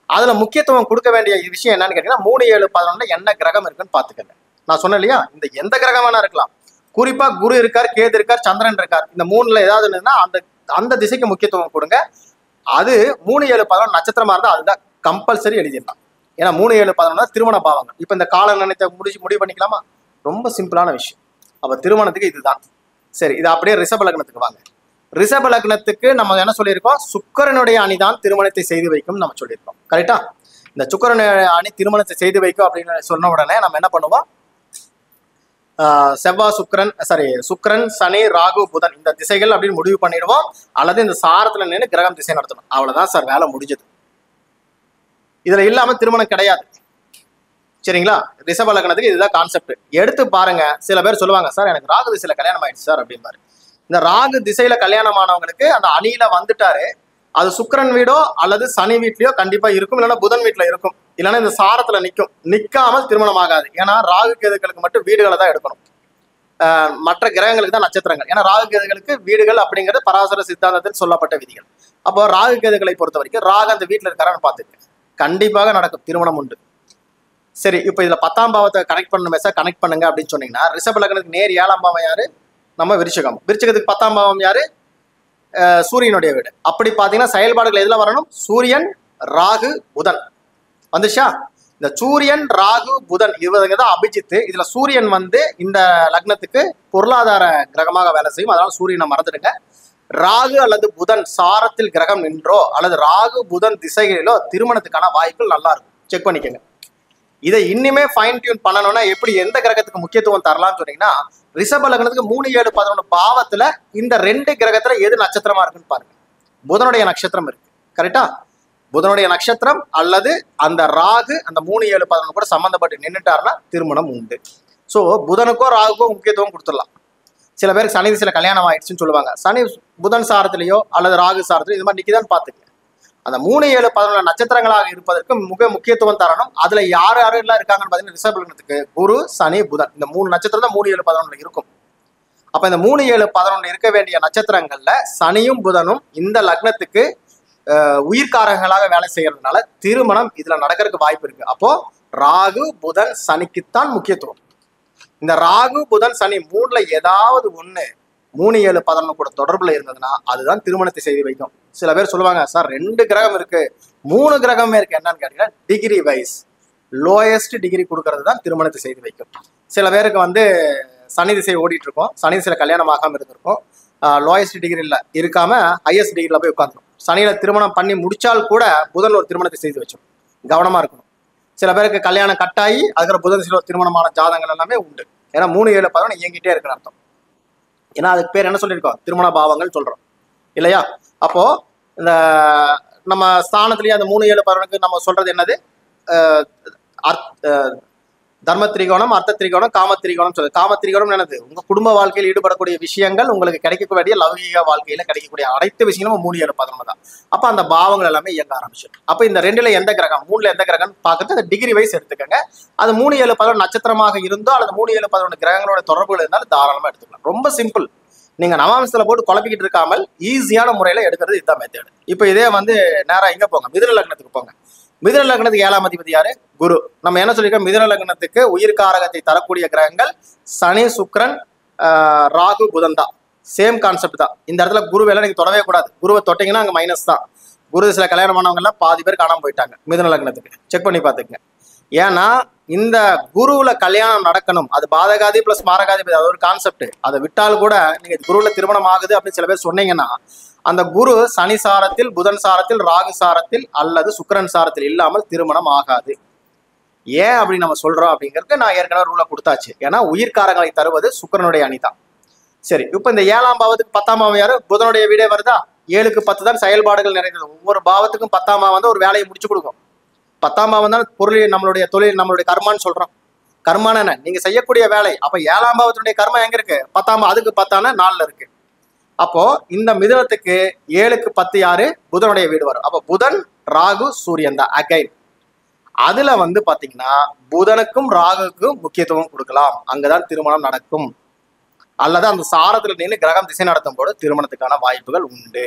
Speaker 3: அதுல முக்கியத்துவம் கொடுக்க வேண்டிய விஷயம் என்னன்னு கேட்டீங்கன்னா 3, 7, 11 என்ன கிரகம் இருக்குன்னு பாத்துக்கங்க. நான் சொன்னேன் இல்லையா, இந்த எந்த கிரகம் வேணா இருக்கலாம். குறிப்பா குரு இருக்கார், கேது இருக்கார், சந்திரன் இருக்கார். இந்த 3ல ஏதாவது இருந்ததுன்னா அந்த திசைக்கு முக்கியத்துவம் கொடுங்க. அது 3, 7, 11 நட்சத்திரமா இருந்தா அதுதான் கம்பல்சரி எழுதிடலாம். ஏன்னா 3, 7, 11 திருமண பாவங்கள். இப்ப இந்த கால நினைத்த முடிவு பண்ணிக்கலாமா? ரொம்ப சிம்பிளான விஷயம். அப்ப திருமணத்துக்கு இதுதான். சரி, இது அப்படியே ரிஷப லக்னத்துக்கு வாங்க. ரிஷப லக்னத்துக்கு நம்ம என்ன சொல்லியிருக்கோம்? சுக்கிரனுடைய அணிதான் திருமணத்தை செய்து வைக்கும் நம்ம சொல்லியிருக்கோம். கரெக்டா? இந்த சுக்கிரனுடைய அணி திருமணத்தை செய்து வைக்கும் அப்படின்னு சொன்ன உடனே நம்ம என்ன பண்ணுவோம்? செவ்வாய் சுக்கிரன் சனி ராகு புதன் இந்த திசைகள் அப்படின்னு முடிவு பண்ணிடுவோம். அல்லது இந்த சாரத்துல நின்று கிரகம் திசை நடத்தணும். அவ்வளவுதான் சார், வேலை முடிஞ்சது. இதுல இல்லாம திருமணம் கிடையாது. சரிங்களா? ரிஷப லக்னத்துக்கு இதுதான் கான்செப்ட். எடுத்து பாருங்க. சில பேர் சொல்லுவாங்க, சார் எனக்கு ராகு திசையில கல்யாணம் ஆயிடுச்சு சார் அப்படின்பாரு. இந்த ராகு திசையில கல்யாணமானவங்களுக்கு அந்த அணியில வந்துட்டாரு, அது சுக்கிரன் வீடோ அல்லது சனி வீட்லயோ கண்டிப்பா இருக்கும், இல்லைன்னா புதன் வீட்டுல இருக்கும், இல்லைன்னா இந்த சாரத்துல நிக்காமல் திருமணம் ஆகாது. ஏன்னா ராகு கேதுகளுக்கு மட்டும் வீடுகளை தான் எடுக்கணும், மற்ற கிரகங்களுக்கு தான் நட்சத்திரங்கள். ஏன்னா ராகு கேதுகளுக்கு வீடுகள் அப்படிங்கிறது பராசர சித்தாந்தத்தில் சொல்லப்பட்ட விதிகள். அப்போ ராகு கேதுகளை பொறுத்த வரைக்கும் ராகு அந்த வீட்டுல இருக்காரான்னு பார்த்துக்க, கண்டிப்பாக நடக்கும், திருமணம் உண்டு. சரி, இப்போ இதுல 10ஆம் பாவத்தை கனெக்ட் பண்ணணும் சார், கனெக்ட் பண்ணுங்க அப்படின்னு சொன்னீங்கன்னா ரிஷப லக்னத்துக்கு நேர் 7ஆம் பாவம் யாரு? நம்ம விருச்சிகம். விருச்சிகத்துக்கு 10ஆம் பாவம் யாரு? சூரியனுடைய வீடு. அப்படி பாத்தீங்கன்னா செயல்பாடுகள் எதுல வரணும்? சூரியன், ராகு, புதன் வந்துச்சா? இந்த சூரியன், ராகு, புதன் இவங்க தான் அபிஜித்து. இதுல சூரியன் இந்த லக்னத்துக்கு பொருளாதார கிரகமாக வேலை செய்யும். அதனால சூரியனை மறந்துடுங்க. ராகு அல்லது புதன் சாரத்தில் கிரகம் நின்றோ அல்லது ராகு புதன் திசைகளிலோ திருமணத்துக்கான வாய்ப்புகள் நல்லா இருக்கும். செக் பண்ணிக்கோங்க. இதை இன்னுமே ஃபைன் டியூன் பண்ணணும்னா எப்படி, எந்த கிரகத்துக்கு முக்கியத்துவம் தரலாம்னு சொன்னீங்கன்னா ரிஷப லக்னத்துக்கு 3, 7, 11 பாவத்துல இந்த 2 கிரகத்துல எது நட்சத்திரமா இருக்குன்னு பாருங்க. புதனுடைய நட்சத்திரம் இருக்கு. கரெக்டா? புதனுடைய நட்சத்திரம் அல்லது அந்த ராகு அந்த 3, 7, 11 கூட சம்பந்தப்பட்டு நின்றுட்டாருன்னா திருமணம் உண்டு. ஸோ புதனுக்கோ ராகுக்கோ முக்கியத்துவம் கொடுத்துடலாம். சில பேருக்கு சனி திசையில கல்யாணம் ஆயிடுச்சுன்னு சொல்லுவாங்க. சனி புதன் சாரத்திலேயோ அல்லது ராகு சாரத்திலேயோ இது மாதிரி நிற்கிதான்னு பார்த்துக்க. அந்த 3, 7, 11 நட்சத்திரங்களாக இருப்பதற்கு முக்கியத்துவம் தரணும். அதுல யார் யாரெல்லாம் இருக்காங்கன்னு பாத்தீங்கன்னா ரிஷப லக்னத்துக்கு குரு, சனி, புதன் இந்த 3 நட்சத்திரம் தான் 3, 7, 11 இருக்கும். அப்ப இந்த 3, 7, 11 இருக்க வேண்டிய நட்சத்திரங்கள்ல சனியும் புதனும் இந்த லக்னத்துக்கு உயிர்காரங்களாக வேலை செய்யறதுனால திருமணம் இதுல நடக்கிறதுக்கு வாய்ப்பு இருக்கு. அப்போ ராகு புதன் சனிக்குத்தான் முக்கியத்துவம். இந்த ராகு புதன் சனி 3ல ஏதாவது ஒண்ணு 3, 7, 11 கூட தொடர்புல இருந்ததுன்னா அதுதான் திருமணத்தை செய்து வைக்கும். சில பேர் சொல்லுவாங்க, சார் 2 கிரகம் இருக்கு, 3 கிரகமே இருக்கு, என்னன்னு கேட்டீங்கன்னா டிகிரி வைஸ் லோயஸ்ட் டிகிரி கொடுக்கறது தான் திருமணத்தை செய்து வைக்கும். சில பேருக்கு சனி திசை ஓடிட்டு இருக்கும், சனி திசையில கல்யாணம் ஆகாம இருந்திருக்கும், லோயஸ்ட் டிகிரியில் இருக்காம ஹையஸ்ட் டிகிரியில் போய் உட்காந்துரும். சனியில திருமணம் பண்ணி முடிச்சால் கூட புதன் ஒரு திருமணத்தை செய்து வச்சோம். கவனமா இருக்கணும். சில பேருக்கு கல்யாணம் கட்டாயி அதுக்கு புதன் சில திருமணமான ஜாதகங்கள் எல்லாமே உண்டு. ஏன்னா 3, 7, 11 இயங்கிட்டே இருக்குன்னு அர்த்தம். ஏன்னா அதுக்கு பேர் என்ன சொல்லியிருக்கோம்? திருமண பாவங்கள் சொல்றோம் இல்லையா? அப்போ இந்த நம்ம ஸ்தானத்திலேயே அந்த 3, 7, 11 நம்ம சொல்றது என்னது? தர்ம திரிகோணம், அர்த்த திரிகோணம், காம திரிகோணம் சொல்லுது. காம திரிகோணம் என்னது? உங்க குடும்ப வாழ்க்கையில் ஈடுபடக்கூடிய விஷயங்கள், உங்களுக்கு கிடைக்க வேண்டிய லௌகிக வாழ்க்கையில கிடைக்கக்கூடிய அனைத்து விஷயங்களும் 3, 7, 11 தான். அப்ப அந்த பாவங்கள் எல்லாமே இயங்க ஆரம்பிச்சிடும். அப்ப இந்த 2ல எந்த கிரகம், 3ல எந்த கிரகம் பார்க்கறது அந்த டிகிரி வைஸ் எடுத்துக்கங்க. அது 3, 7, 11 நட்சத்திரமாக இருந்தோ அல்லது 3, 7, 11 கிரகங்களோட தொடர்புகள் இருந்தாலும் தாராளமா எடுத்துக்கலாம். ரொம்ப சிம்பிள். நீங்க நவாம்சத்துல போட்டு குழப்பிக்கிட்டு இருக்காமல் ஈஸியான முறையில எடுக்கிறது இதுதான் மெத்தேடு. இப்ப இதே நேரா இங்க போங்க, மிதுன லக்னத்துக்கு போங்க. மிதுன லக்னத்துக்கு 7ஆம் அதிபதி யாரு? குரு. நம்ம என்ன சொல்லிருக்கோம்? மிதுன லக்னத்துக்கு உயிர்காரகத்தை தரக்கூடிய கிரகங்கள் சனி, சுக்கிரன், ராகு, புதன் தான். சேம் கான்செப்ட் தான். இந்த இடத்துல குரு வேலை நீங்க தொடவே கூடாது. குருவை தொட்டீங்கன்னா அங்க மைனஸ் தான். குரு சில கல்யாணம் பண்ணவங்க எல்லாம் பாதி பேர் காணாம போயிட்டாங்க மிதுன லக்னத்துக்கு. செக் பண்ணி பாத்துக்கங்க. ஏன்னா இந்த குருவுல கல்யாணம் நடக்கணும், அது பாதகாதி பிளஸ் மாரகாதிபதி, அது ஒரு கான்செப்ட். அதை விட்டால் கூட நீங்க குருவுல திருமணம் ஆகுது அப்படின்னு சில பேர் சொன்னீங்கன்னா அந்த குரு சனி சாரத்தில், புதன் சாரத்தில், ராகு சாரத்தில் அல்லது சுக்கிரன் சாரத்தில் இல்லாமல் திருமணம் ஆகாது. ஏன் அப்படி நம்ம சொல்றோம் அப்படிங்கிறது நான் ஏற்கனவே ரூலை கொடுத்தாச்சு. ஏன்னா உயிர்காரங்களை தருவது சுக்கிரனுடைய அணி தான். சரி, இப்ப இந்த 7ஆம் பாவத்துக்கு 10ஆம் பாவம் யாரு? புதனுடைய வீடே வருதா? 7க்கு 10 தான் செயல்பாடுகள் நிறைந்தது. ஒவ்வொரு பாவத்துக்கும் 10ஆம் பாவம் ஒரு வேலையை முடிச்சு கொடுக்கும். 10ஆம் பாவம் தான் பொருள், நம்மளுடைய தொழில், நம்மளுடைய கர்மான்னு சொல்றோம். கர்மான என்ன? நீங்க செய்யக்கூடிய வேலை. அப்ப 7ஆம் பாவத்தினுடைய கர்மா எங்க இருக்கு? 10ஆம், அதுக்கு 10ஆன 4ல இருக்கு. அப்போ இந்த மிதுனத்துக்கு 7க்கு 10 யாரு? புதனுடைய வீடு வரும். அப்போ புதன், ராகு, சூரியன் தான் அகைன். அதுல வந்து பாத்தீங்கன்னா புதனுக்கும் ராகுக்கும் முக்கியத்துவம் கொடுக்கலாம். அங்கதான் திருமணம் நடக்கும். அல்லது அந்த சாரத்துல நின்று கிரகம் திசை நடத்தும் போது திருமணத்துக்கான வாய்ப்புகள் உண்டு.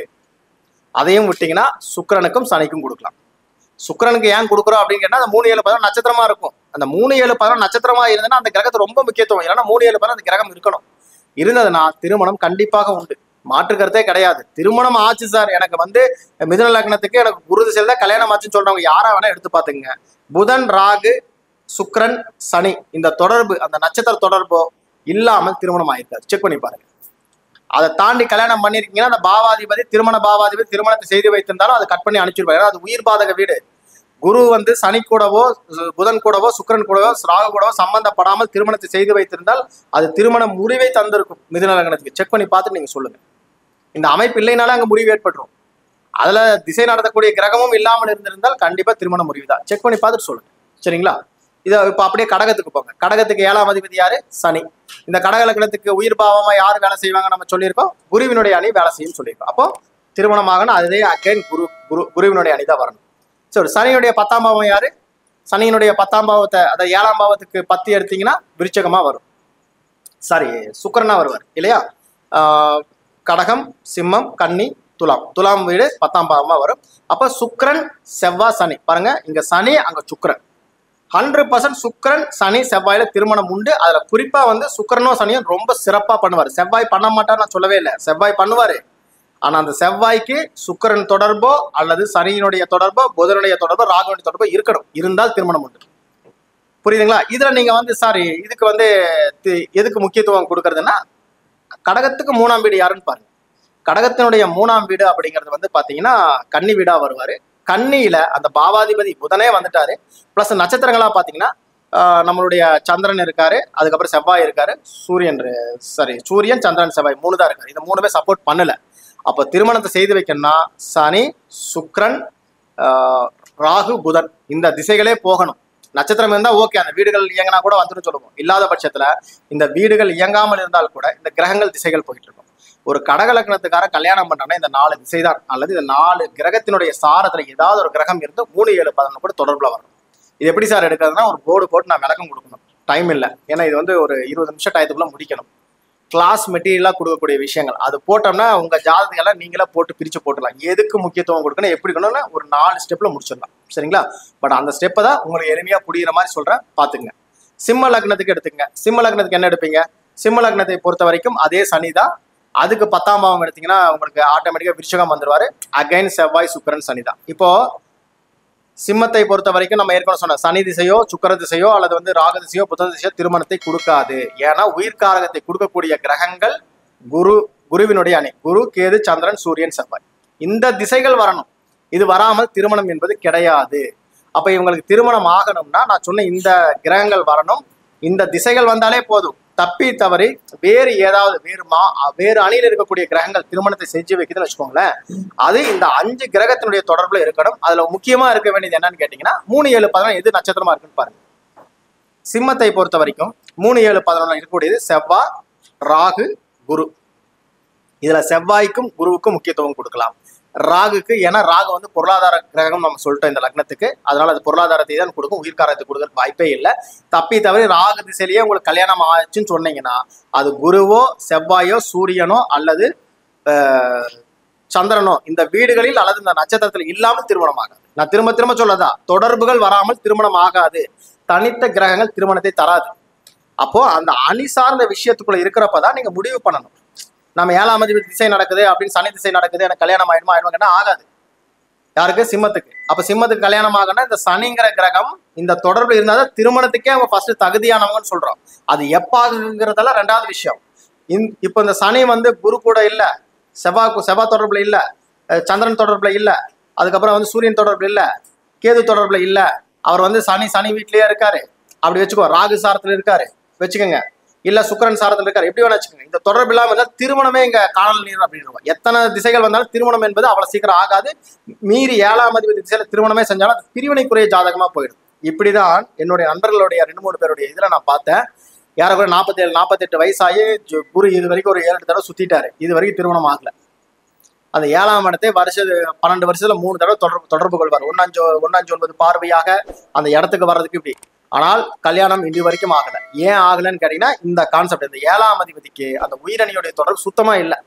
Speaker 3: அதையும் விட்டீங்கன்னா சுக்கிரனுக்கும் சனிக்கும் கொடுக்கலாம். சுக்கிரனுக்கு ஏன் கொடுக்குறோம் அப்படின்னு கேட்டா, அந்த 3, 7, 10 நட்சத்திரமா இருக்கும். அந்த 3, 7, 10 நட்சத்திரமா இருந்ததுன்னா அந்த கிரகத்தை ரொம்ப முக்கியத்துவம். ஏன்னா 3, 7, 10 அந்த கிரகம் இருக்கணும். இருந்ததுன்னா திருமணம் கண்டிப்பாக உண்டு. மாற்று கருத்தே கிடையாது. திருமணம் ஆச்சு சார், எனக்கு வந்து மிதுன லக்னத்துக்கு எனக்கு குரு திசையில தான் கல்யாணம் ஆச்சுன்னு சொல்றவங்க யாரா வேணா எடுத்து பாத்துங்க. புதன், ராகு, சுக்கிரன், சனி இந்த தொடர்பு, அந்த நட்சத்திர தொடர்போ இல்லாமல் திருமணம் ஆயிருக்காது. செக் பண்ணி பாருங்க. அதை தாண்டி கல்யாணம் பண்ணிருக்கீங்கன்னா அந்த பாவாதிபதி, திருமண பாவாதிபதி திருமணத்தை செய்து வைத்திருந்தாலும் அதை கட் பண்ணி அனுப்பிச்சிருப்பாங்க. ஏன்னா அது உயிர் பாதக வீடு. குரு வந்து சனி கூடவோ, புதன் கூடவோ, சுக்கிரன் கூடவோ, ராகு கூடவோ சம்பந்தப்படாமல் திருமணத்தை செய்து வைத்திருந்தால் அது திருமண முறிவை தந்திருக்கும் மிதுன லக்னத்துக்கு. செக் பண்ணி பார்த்துட்டு நீங்க சொல்லுங்க. இந்த அமைப்பு இல்லைனாலும் அங்க முறிவு ஏற்பட்டுரும். அதுல திசை நடத்தக்கூடிய கிரகமும் இல்லாமல் இருந்திருந்தால் கண்டிப்பா திருமண முறிவு தான். செக் பண்ணி பார்த்துட்டு சொல்லுங்க. சரிங்களா? இதை இப்ப அப்படியே கடகத்துக்கு போங்க. கடகத்துக்கு 7ஆம் அதிபதி யாரு? சனி. இந்த கடக லக்னத்துக்கு உயிர் பாவமா யாரு வேலை செய்வாங்க நம்ம சொல்லியிருக்கோம்? குருவினுடைய அணி வேலை செய்யும் சொல்லியிருக்கோம். அப்போ திருமணமாகணும் அதே அகைன் குருவினுடைய அணி தான் வரணும். சரி, சனியுடைய 10ஆம் பாவம் யாரு? சனியினுடைய 10ஆம் பாவத்தை, அதை 7ஆம் பாவத்துக்கு 10 எடுத்தீங்கன்னா விருச்சகமா வரும். சாரி, சுக்கிரனா வருவார் இல்லையா? கடகம், சிம்மம், கன்னி, துலாம். துலாம் வீடு 10ஆம் பாவமா வரும். அப்ப சுக்கிரன், செவ்வாய், சனி. பாருங்க, இங்க சனி, அங்க சுக்கிரன். 100% சுக்கிரன், சனி, செவ்வாயில திருமணம் உண்டு. அதுல குறிப்பா வந்து சுக்கிரனும் சனியும் ரொம்ப சிறப்பா பண்ணுவாரு. செவ்வாய் பண்ண மாட்டார் நான் சொல்லவே இல்லை, செவ்வாய் பண்ணுவாரு. ஆனா அந்த செவ்வாய்க்கு சுக்கிரன் தொடர்போ அல்லது சனியினுடைய தொடர்போ, புதனுடைய தொடர்போ, ராகுனுடைய தொடர்போ இருக்கணும். இருந்தால் திருமணம் உண்டு. புரியுதுங்களா? இதுல நீங்க வந்து சாரி, இதுக்கு வந்து எதுக்கு முக்கியத்துவம் கொடுக்கறதுன்னா, கடகத்துக்கு 3ஆம் வீடு யாருன்னு பாருங்க. கடகத்தினுடைய 3ஆம் வீடு அப்படிங்கிறது வந்து பாத்தீங்கன்னா கன்னி வீடா வருவாரு. கன்னியில அந்த பாவாதிபதி புதனே வந்துட்டாரு. பிளஸ் நட்சத்திரங்களா பாத்தீங்கன்னா நம்மளுடைய சந்திரன் இருக்காரு, அதுக்கப்புறம் செவ்வாய் இருக்காரு, சூரியன், சந்திரன், செவ்வாய் 3 தான் இருக்காரு. இந்த 3மே சப்போர்ட் பண்ணல. அப்ப திருமணத்தை செய்து வைக்கணும்னா சனி, சுக்கிரன், ராகு, புதன் இந்த திசைகளே போகணும். நட்சத்திரம் இருந்தா ஓகே, அந்த வீடுகள் இயங்கினா கூட வந்துடும் சொல்லுவோம். இல்லாத பட்சத்துல இந்த வீடுகள் இயங்காமல் இருந்தால் கூட இந்த கிரகங்கள் திசைகள் போயிட்டு இருக்கும். ஒரு கடக லக்னத்துக்கார கல்யாணம் பண்றோம்னா இந்த 4 திசை தான், அல்லது இந்த 4 கிரகத்தினுடைய சாரத்துல ஏதாவது ஒரு கிரகம் இருந்து 3, 7, 11 கூட தொடர்புல வரணும். இது எப்படி சார் எடுக்கிறதுனா, ஒரு போர்டு போட்டு நான் விளக்கம் கொடுக்கணும். டைம் இல்லை, ஏன்னா இது வந்து ஒரு 20 நிமிஷம் டயத்துக்குள்ள முடிக்கணும். கிளாஸ் மெட்டீரியலா கொடுக்கக்கூடிய விஷயங்கள் அது போட்டோம்னா உங்க ஜாதகங்களை நீங்களே போட்டு பிரிச்சு போட்டுலாம். எதுக்கு முக்கியத்துவம் கொடுக்கணும், எப்படி இருக்கணும்னு ஒரு 4 ஸ்டெப்ல முடிச்சிடலாம். சரிங்களா? பட் அந்த ஸ்டெப்பை தான் உங்களுக்கு எளிமையா புரியுற மாதிரி சொல்றேன், பாத்துங்க. சிம்ம லக்னத்துக்கு எடுத்துங்க. சிம்ம லக்னத்துக்கு என்ன எடுப்பீங்க? சிம்ம லக்னத்தை பொறுத்த வரைக்கும் அதே சனி தான். அதுக்கு 10ஆம் பாவம் எடுத்தீங்கன்னா உங்களுக்கு ஆட்டோமேட்டிக்கா விருச்சகம் வந்துருவாரு. அகைன் செவ்வாய், சுக்கிரன், சனி தான். இப்போ சிம்மத்தை பொறுத்த வரைக்கும் நம்ம ஏற்கனவே சொன்ன சனி திசையோ, சுக்கிர திசையோ, அல்லது வந்து ராகு திசையோ, புதன் திசையோ திருமணத்தை கொடுக்காது. ஏன்னா உயிர்காரகத்தை கொடுக்கக்கூடிய கிரகங்கள் குருவினுடைய அணி. குரு, கேது, சந்திரன், சூரியன், செவ்வாய் இந்த திசைகள் வரணும். இது வராமல் திருமணம் என்பது கிடையாது. அப்ப இவங்களுக்கு திருமணம் ஆகணும்னா நான் சொன்ன இந்த கிரகங்கள் வரணும். இந்த திசைகள் வந்தாலே போதும். தப்பி தவறி வேறு ஏதாவது வேறு அணியில் இருக்கக்கூடிய கிரகங்கள் திருமணத்தை செஞ்சு வைக்குதுன்னு வச்சுக்கோங்களேன், அது இந்த 5 கிரகத்தினுடைய தொடர்புல இருக்கணும். அதுல முக்கியமா இருக்க வேண்டியது என்னன்னு கேட்டீங்கன்னா 3, 7, 11 எது நட்சத்திரமா இருக்குன்னு பாருங்க. சிம்மத்தை பொறுத்த வரைக்கும் 3, 7, 11 இருக்கக்கூடியது செவ்வாய், ராகு, குரு. இதுல செவ்வாய்க்கும் குருவுக்கும் முக்கியத்துவம் கொடுக்கலாம். ராகுக்கு, ஏன்னா ராகு வந்து பொருளாதார கிரகம் நம்ம சொல்லிட்டோம் இந்த லக்னத்துக்கு. அதனால அது பொருளாதாரத்தை தான் கொடுக்கும், உயிர்காரத்தை கொடுக்க வாய்ப்பே இல்லை. தப்பி தவிர ராகு திசையிலேயே உங்களுக்கு கல்யாணம் ஆச்சுன்னு சொன்னீங்கன்னா அது குருவோ, செவ்வாயோ, சூரியனோ அல்லது சந்திரனோ இந்த வீடுகளில் அல்லது இந்த நட்சத்திரத்தில் இல்லாமல் திருமணம் ஆகாது. நான் திரும்ப திரும்ப சொல்லதா, தொடர்புகள் வராமல் திருமணம் ஆகாது. தனித்த கிரகங்கள் திருமணத்தை தராது. அப்போ அந்த அணி சார்ந்த விஷயத்துக்குள்ள இருக்கிறப்பதான் நீங்க முடிவு பண்ணணும். நம்ம 7ஆம் அதிபதி திசை நடக்குது அப்படின்னு சனி திசை நடக்குது, எனக்கு கல்யாணம் ஆயிடுமா ஆகாது. யாருக்கு? சிம்மத்துக்கு. அப்ப சிம்மத்துக்கு கல்யாணம் ஆகணும்னா இந்த சனிங்கிற கிரகம் இந்த தொடர்புல இருந்தாதான் திருமணத்துக்கே அவங்க ஃபர்ஸ்ட் தகுதியானவங்கன்னு சொல்றோம். அது எப்ப ஆகுங்கிறதெல்லாம் 2வது விஷயம். இப்ப இந்த சனி வந்து குரு கூட இல்ல, செவ்வாய் தொடர்புல இல்ல, சந்திரன் தொடர்புல இல்ல, அதுக்கப்புறம் வந்து சூரியன் தொடர்புல இல்ல, கேது தொடர்புல இல்ல, அவர் வந்து சனி வீட்லயே இருக்காரு அப்படி வச்சுக்கோ, ராகு சாரத்துல இருக்காரு வச்சுக்கோங்க, இல்ல சுக்கிரன் சாரத்தில் இருக்காரு, எப்படி வேணா வச்சுக்கோங்க. இந்த தொடர்பு இல்லாம இருந்தால் திருமணமே இங்க காணல் நீர் அப்படின்னு எத்தனை திசைகள் வந்தாலும் திருமணம் என்பது அவ்வளவு சீக்கிரம் ஆகாது. மீறி 7ஆம் அதிபதி திசையில திருமணமே செஞ்சாலும் அது பிரிவினைக்குரிய ஜாதகமா போயிடும். இப்படிதான் என்னுடைய நண்பர்களுடைய 2, 3 பேருடைய இதுல நான் பார்த்தேன். யாரை கூட 47 48 வயசாகி குரு இது வரைக்கும் ஒரு 7 தடவை சுத்திட்டாரு, இது வரைக்கும் திருமணம் ஆகல. அந்த 7ஆம் இடத்தை 12 வருஷத்துல 3 தடவை தொடர்பு கொள்வார். 1-5-9 பார்வையாக அந்த இடத்துக்கு வர்றதுக்கு இப்படி. ஆனால் கல்யாணம் இன்று வரைக்கும் ஆகல. ஏன் ஆகலன்னு கேட்டீங்கன்னா இந்த கான்செப்ட், இந்த 7ஆம் அதிபதிக்கு அந்த உயிரணியுடைய தொடர்பு சுத்தமா இல்லை.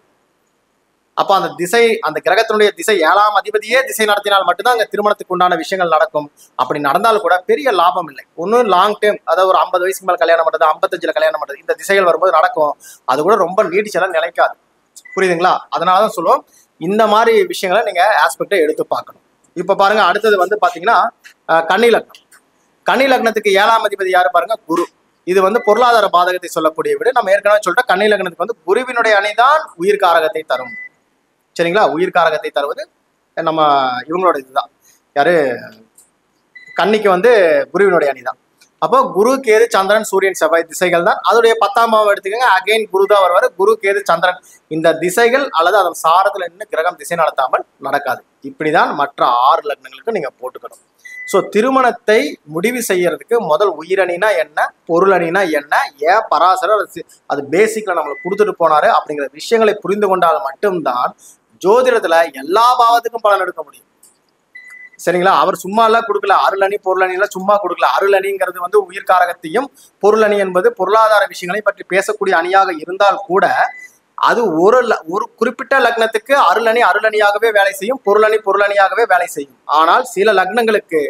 Speaker 3: அப்ப அந்த திசை, அந்த கிரகத்தினுடைய திசை 7ஆம் அதிபதியே திசை நடத்தினால் மட்டும்தான் அங்க திருமணத்துக்கு உண்டான விஷயங்கள் நடக்கும். அப்படி நடந்தாலும் கூட பெரிய லாபம் இல்லை. ஒன்னும் லாங் டைம், அதாவது ஒரு 50 வயசுக்கு மேல கல்யாணம் பண்றது, 55ல கல்யாணம் பண்றது, இந்த திசைகள் வரும்போது நடக்கும். அது கூட ரொம்ப நீடிச்செல்லாம் நிலைக்காது. புரியுதுங்களா? அதனாலதான் சொல்லுவோம் இந்த மாதிரி விஷயங்களை நீங்க ஆஸ்பெக்டை எடுத்து பார்க்கணும். இப்ப பாருங்க, அடுத்தது வந்து பாத்தீங்கன்னா கன்னி லக்னம். கன்னி லக்னத்துக்கு 7ஆம் அதிபதி யாரு பாருங்க, குரு. இது வந்து பொருளாதார பாதகத்தை சொல்லக்கூடிய விட நம்ம ஏற்கனவே சொல்லிட்டோம், கன்னி லக்னத்துக்கு வந்து குருவினுடைய அணிதான் உயிர்காரகத்தை தரும். சரிங்களா? உயிர்காரகத்தை தருவது நம்ம இவங்களோட இதுதான். யாரு? கன்னிக்கு வந்து குருவினுடைய அணிதான். அப்போ குரு, கேது, சந்திரன், சூரியன், செவ்வாய் திசைகள் தான். அதோடைய 10ஆம் பாவம் எடுத்துக்கோங்க, அகைன் குரு தான் வருவார். குரு, கேது, சந்திரன் இந்த திசைகள் அல்லது அதன் சாரத்துல நின்று கிரகம் திசை நடத்தாமல் நடக்காது. இப்படிதான் மற்ற 6 லக்னங்களுக்கு நீங்க போட்டுக்கணும். ஸோ திருமணத்தை முடிவு செய்யறதுக்கு முதல் உயிரணினா என்ன, பொருளணினா என்ன, ஏன் பராசரர் அது பேசிக்ல நம்மளுக்கு கொடுத்துட்டு போனாரு அப்படிங்கிற விஷயங்களை புரிந்து கொண்டால் மட்டும்தான் ஜோதிடத்துல எல்லா பாவத்துக்கும் பலன் எடுக்க முடியும். சரிங்களா? அவர் சும்மா எல்லாம் கொடுக்கல. அருளணி பொருளணி எல்லாம் சும்மா கொடுக்கல. அருளணிங்கிறது வந்து உயிர்காரகத்தையும், பொருளணி என்பது பொருளாதார விஷயங்களை பற்றி பேசக்கூடிய அணியாக இருந்தால் கூட அது ஒரு குறிப்பிட்ட லக்னத்துக்கு அருளணி அருளணியாகவே வேலை செய்யும், பொருளணி பொருளணியாகவே வேலை செய்யும். ஆனால் சில லக்னங்களுக்கு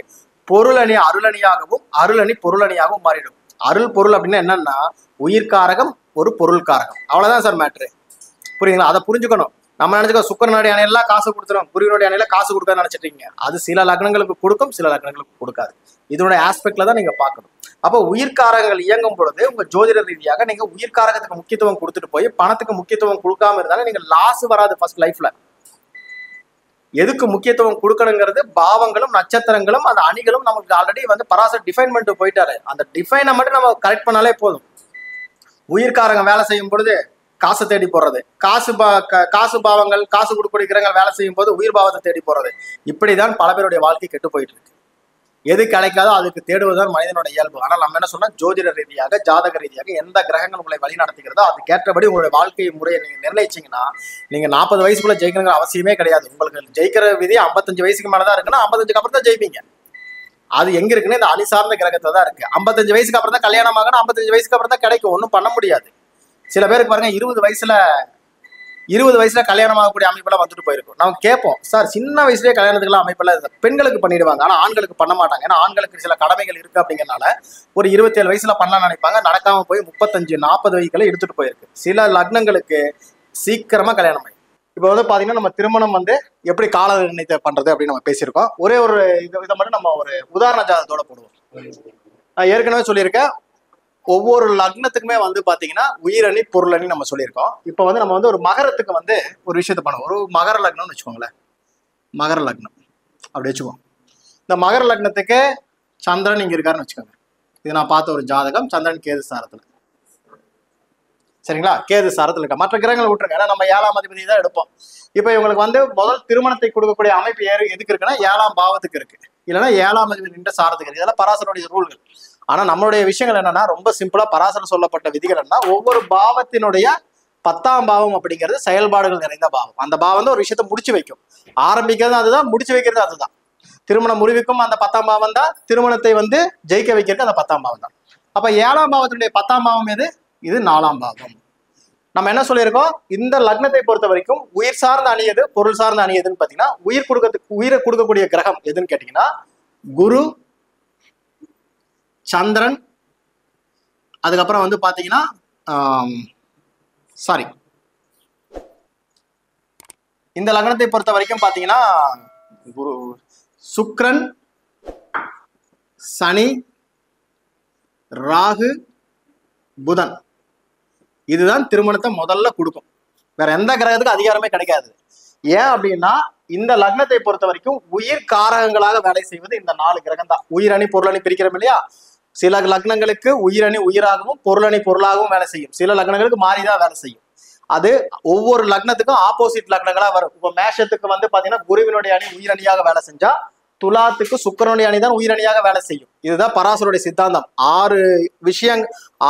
Speaker 3: பொருளணி அருளணியாகவும் அருளணி பொருளணியாகவும் மாறிடும். அருள் பொருள் அப்படின்னா என்னன்னா உயிர்காரகம் ஒரு பொருள்காரகம், அவ்வளவுதான் சார் மேட்ரு. புரியுதுங்களா? அதை புரிஞ்சுக்கணும். நம்ம நினைச்சுக்கோ சுக்கரனுடைய அணையெல்லாம் காசு கொடுத்துரும், குருவினுடைய அணையில காசு கொடுக்காது நினைச்சிட்டீங்க. அது சில லக்னங்களுக்கு கொடுக்கும், சில லக்னங்களுக்கு கொடுக்காது. இதனுடைய ஆஸ்பெக்ட்ல தான் நீங்க பார்க்கணும். அப்போ உயிர்காரகங்கள் இயங்கும் பொழுது உங்க ஜோதிட ரீதியாக நீங்க உயிர்காரகத்துக்கு முக்கியத்துவம் கொடுத்துட்டு போய் பணத்துக்கு முக்கியத்துவம் கொடுக்காம இருந்தாலும் நீங்க லாஸ் வராது. ஃபர்ஸ்ட் லைஃப்ல எதுக்கு முக்கியத்துவம் கொடுக்கணுங்கிறது பாவங்களும் நட்சத்திரங்களும் அந்த அணிகளும் நமக்கு ஆல்ரெடி வந்து பராசர் டிஃபைன் பண்ணிட்டு போயிட்டாரு. அந்த டிஃபைனை மட்டும் நம்ம கரெக்ட் பண்ணாலே போதும். உயிர்காரங்க வேலை செய்யும் பொழுது காசை தேடி போடுறது, காசு பாவங்கள் காசு கொடுக்கக்கூடிய கிரகங்கள் வேலை செய்யும் போது உயிர் பாவத்தை தேடி போறது. இப்படிதான் பல பேருடைய வாழ்க்கை கெட்டு போயிட்டு இருக்கு. எது கிடைக்காதோ அதுக்கு தேடுவதுதான் மனிதனோட இயல்பு. ஆனால் நம்ம என்ன சொன்னா ஜோதிட ரீதியாக ஜாதக ரீதியாக எந்த கிரகங்கள் உங்களை வழி நடத்துகிறதோ அதுக்கேற்றபடி உங்களுடைய வாழ்க்கை முறையை நீங்க நிர்ணயிச்சீங்கன்னா நீங்க 40 வயசுக்குள்ள ஜெயிக்கணுங்கிற அவசியமே கிடையாது. உங்களுக்கு ஜெயிக்கிற விதி 55 வயசுக்கு மேலதான் இருக்குன்னா 55க்கு அப்புறம் தான் ஜெயிப்பீங்க. அது எங்க இருக்குன்னு இந்த அணி சார்ந்த கிரகத்தை தான் இருக்கு. 55 வயசுக்கு அப்புறம் தான் கல்யாணம் ஆகணும், 55 வயசுக்கு அப்புறம் தான் கிடைக்கும். ஒன்றும் பண்ண முடியாது. சில பேருக்கு பாருங்க 20 வயசுல கல்யாணம் ஆகக்கூடிய அமைப்பெல்லாம் வந்துட்டு போயிருக்கும். நம்ம கேட்போம், சார் சின்ன வயசுலேயே கல்யாணத்துக்குலாம் அமைப்பெல்லாம் பெண்களுக்கு பண்ணிடுவாங்க, ஆனா ஆண்களுக்கு பண்ண மாட்டாங்க. ஏன்னா ஆண்களுக்கு சில கடமைகள் இருக்கு அப்படிங்கிறனால ஒரு 27 வயசுல பண்ணலாம் நினைப்பாங்க, நடக்காம போய் 35-40 வயசுல எடுத்துட்டு போயிருக்கு. சில லக்னங்களுக்கு சீக்கிரமா கல்யாணம் ஆகி. இப்போ வந்து பாத்தீங்கன்னா நம்ம திருமணம் வந்து எப்படி கால நிர்ணயத்தை பண்றது அப்படின்னு நம்ம பேசியிருக்கோம். ஒரே ஒரு இதை மட்டும் நம்ம ஒரு உதாரண ஜாதகத்தோட போடுவோம். நான் ஏற்கனவே சொல்லியிருக்கேன், ஒவ்வொரு லக்னத்துக்குமே வந்து பாத்தீங்கன்னா உயிரணி பொருளணி நம்ம சொல்லியிருக்கோம். இப்போ வந்து நம்ம வந்து ஒரு மகரத்துக்கு வந்து ஒரு விஷயத்த பண்ணுவோம். ஒரு மகர லக்னம்னு வச்சுக்கோங்களேன். மகர லக்னம் அப்படி வச்சுக்கோம். இந்த மகர லக்னத்துக்கு சந்திரன் இங்க இருக்காருன்னு வச்சுக்கோங்க. இது நான் பார்த்த ஒரு ஜாதகம், சந்திரன் கேது சாரத்துல. சரிங்களா? கேது சாரத்துல இருக்க. மற்ற கிரகங்களை விட்டுருங்க, ஏன்னா நம்ம 7ஆம் அதிபதி தான் எடுப்போம். இப்போ இவங்களுக்கு வந்து முதல் திருமணத்தை கொடுக்கக்கூடிய அமைப்பு எதுக்கு இருக்குன்னா 7ஆம் பாவத்துக்கு இருக்கு, இல்லைன்னா 7ஆம் அதிபதி நின்ற சாரத்துக்கு இருக்கு. இதெல்லாம் பராசருடைய ரூல்கள். ஆனா நம்மளுடைய விஷயங்கள் என்னன்னா ரொம்ப சிம்பிளா பராசரம் சொல்லப்பட்ட விதிகள் என்ன, ஒவ்வொரு பாவத்தினுடைய 10ஆம் பாவம் அப்படிங்கிறது செயல்பாடுகள் நிறைந்த பாவம். அந்த பாவம் வந்து ஒரு விஷயத்த முடிச்சு வைக்கும். ஆரம்பிக்கிறது அதுதான், முடிச்சு வைக்கிறது அதுதான். திருமணம் முடிவுக்கும் அந்த 10ஆம் பாவம் தான், திருமணத்தை வந்து ஜெயிக்க வைக்கிறது அந்த 10ஆம் பாவம் தான். அப்ப 7ஆம் பாவத்தினுடைய 10ஆம் பாவம் எது? இது 4ஆம் பாவம். நம்ம என்ன சொல்லியிருக்கோம், இந்த லக்னத்தை பொறுத்த வரைக்கும் உயிர் சார்ந்த அணி எது, பொருள் சார்ந்த அணி எதுன்னு பாத்தீங்கன்னா உயிரை கொடுக்கக்கூடிய கிரகம் எதுன்னு கேட்டீங்கன்னா குரு, சந்திரன், அதுக்கப்புறம் வந்து பாத்தீங்கன்னா இந்த லக்னத்தை பொறுத்த வரைக்கும் பாத்தீங்கன்னா குரு, சுக்கிரன், சனி, ராகு, புதன். இதுதான் திருமணத்தை முதல்ல கொடுக்கும். வேற எந்த கிரகத்துக்கும் அதிகாரமே கிடைக்காது. ஏன் அப்படின்னா இந்த லக்னத்தை பொறுத்த வரைக்கும் உயிர் காரகங்களாக வேலை செய்வது இந்த 4 கிரகம் தான். உயிரணி பொருளணி பிரிக்கிறோம் இல்லையா? சில லக்னங்களுக்கு உயிரணி உயிராகவும் பொருளணி பொருளாகவும் வேலை செய்யும். சில லக்னங்களுக்கு மாறிதான் வேலை செய்யும். அது ஒவ்வொரு லக்னத்துக்கும் ஆப்போசிட் லக்னங்களா வரும். இப்போ மேஷத்துக்கு வந்து பாத்தீங்கன்னா குருவினுடைய அணி உயிரணியாக வேலை செஞ்சா துலாத்துக்கு சுக்கிரனுடைய அணிதான் உயிரணியாக வேலை செய்யும். இதுதான் பராசருடைய சித்தாந்தம்.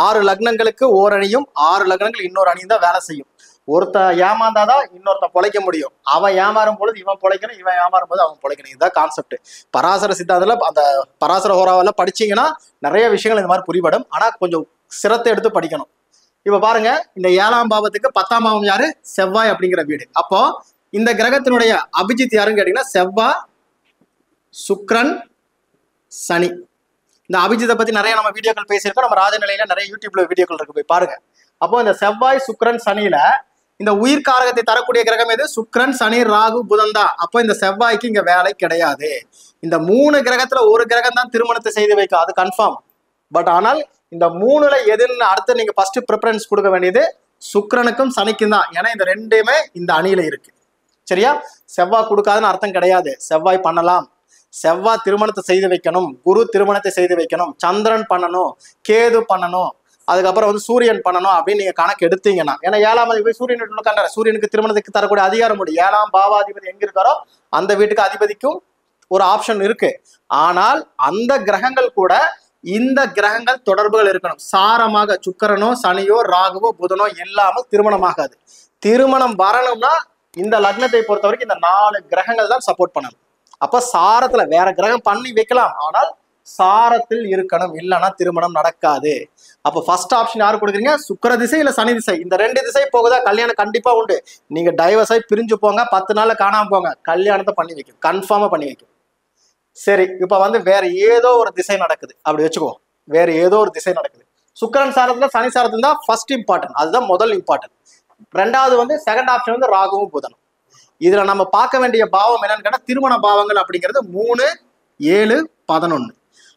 Speaker 3: 6 லக்னங்களுக்கு ஓரணியும் 6 லக்னங்கள் இன்னொரு அணியும் தான் வேலை செய்யும். ஒருத்த ஏமாந்தாதான் இன்னொருத்த பொழைக்க முடியும். அவன் ஏமாறும் பொழுது இவன் பொழைக்கணும், இவன் ஏமாறும் போது அவன் பொழைக்கணும். இதுதான் கான்செப்ட். பராசர சித்தாந்தத்துல அந்த பராசர ஹோராவெல்லாம் படிச்சீங்கன்னா நிறைய விஷயங்கள் இந்த மாதிரி புரிபடும். ஆனா கொஞ்சம் சிரத்தை எடுத்து படிக்கணும். இப்ப பாருங்க, இந்த 7ஆம் பாவத்துக்கு 10ஆம் பாவம் யாரு? செவ்வாய் அப்படிங்கிற வீடு. அப்போ இந்த கிரகத்தினுடைய அபிஜித் யாருன்னு கேட்டீங்கன்னா செவ்வாய், சுக்கிரன், சனி. இந்த அபிஜித்தை பத்தி நிறைய நம்ம வீடியோக்கள் பேசியிருக்கோம். நம்ம ராஜநிலையில நிறைய யூடியூப்ல வீடியோக்கள் இருக்கு, போய் பாருங்க. அப்போ இந்த செவ்வாய், சுக்கிரன், சனியில இந்த உயிர் காரகத்தை தரக்கூடிய கிரகம் எது? சுக்கிரன், சனி, ராகு, புதன் தான். அப்போ இந்த செவ்வாய்க்கு இங்க வேலை கிடையாது. இந்த 3 கிரகத்துல ஒரு கிரகம் தான் திருமணத்தை செய்து வைக்கும், அது கன்ஃபார்ம். பட் ஆனால் இந்த 3ல எதுன்னு அடுத்து நீங்க ஃபர்ஸ்ட் ப்ரிஃபரன்ஸ் கொடுக்க வேண்டியது சுக்கிரனுக்கும் சனிக்கும் தான். ஏன்னா இந்த ரெண்டுமே இந்த அணியில இருக்கு. சரியா? செவ்வாய் கொடுக்காதுன்னு அர்த்தம் கிடையாது. செவ்வாய் பண்ணலாம். செவ்வாய் திருமணத்தை செய்து வைக்கணும், குரு திருமணத்தை செய்து வைக்கணும், சந்திரன் பண்ணணும், கேது பண்ணணும், அதுக்கப்புறம் வந்து சூரியன் பண்ணணும் அப்படின்னு நீங்க கணக்கு எடுத்தீங்கன்னா, ஏன்னா 7ஆம் அதிபதி சூரியன் உட்கார்ந்தாரு. சூரியனுக்கு திருமணத்துக்கு தரக்கூடிய அதிகாரம் உண்டு. 7ஆம் பாவாதிபதி எங்க இருக்காரோ அந்த வீட்டுக்கு அதிபதிக்கும் ஒரு ஆப்ஷன் இருக்கு. ஆனால் அந்த கிரகங்கள் கூட இந்த கிரகங்கள் தொடர்புகள் இருக்கணும். சாரமாக சுக்கிரனோ சனியோ ராகுவோ புதனோ இல்லாமல் திருமணம் ஆகாது. திருமணம் வரணும்னா இந்த லக்னத்தை பொறுத்த வரைக்கும் இந்த 4 கிரகங்கள் தான் சப்போர்ட் பண்ணணும். அப்ப சாரத்துல வேற கிரகம் பண்ணி வைக்கலாம், ஆனால் சாரத்தில் இருக்கணும், இல்லைன்னா திருமணம் நடக்காது. அப்ப ஃபர்ஸ்ட் ஆப்ஷன் யாரு கொடுக்குறீங்க? சுக்கிர திசை இல்ல சனி திசை. இந்த 2 திசை போகுதா கல்யாணம் கண்டிப்பா உண்டு. நீங்க டைவர்ஸ் ஆகி பிரிஞ்சு போங்க, 10 நாள்ல காணாம போங்க, கல்யாணத்தை பண்ணி வைக்கும், கன்ஃபார்மா பண்ணி வைக்கும். சரி, இப்ப வந்து வேற ஏதோ ஒரு திசை நடக்குது அப்படி வச்சுக்கோ. வேற ஏதோ ஒரு திசை நடக்குது. சுக்கிரன் சாரத்துல சனி சாரத்துல தான் ஃபர்ஸ்ட் இம்பார்ட்டன்ட், அதுதான் முதல் இம்பார்ட்டன்ட். ரெண்டாவது வந்து செகண்ட் ஆப்ஷன் வந்து ராகுவும் புதனும். இதுல நம்ம பார்க்க வேண்டிய பாவம் என்னன்னு கேட்டா திருமண பாவங்கள் அப்படிங்கிறது 3, 7, 11.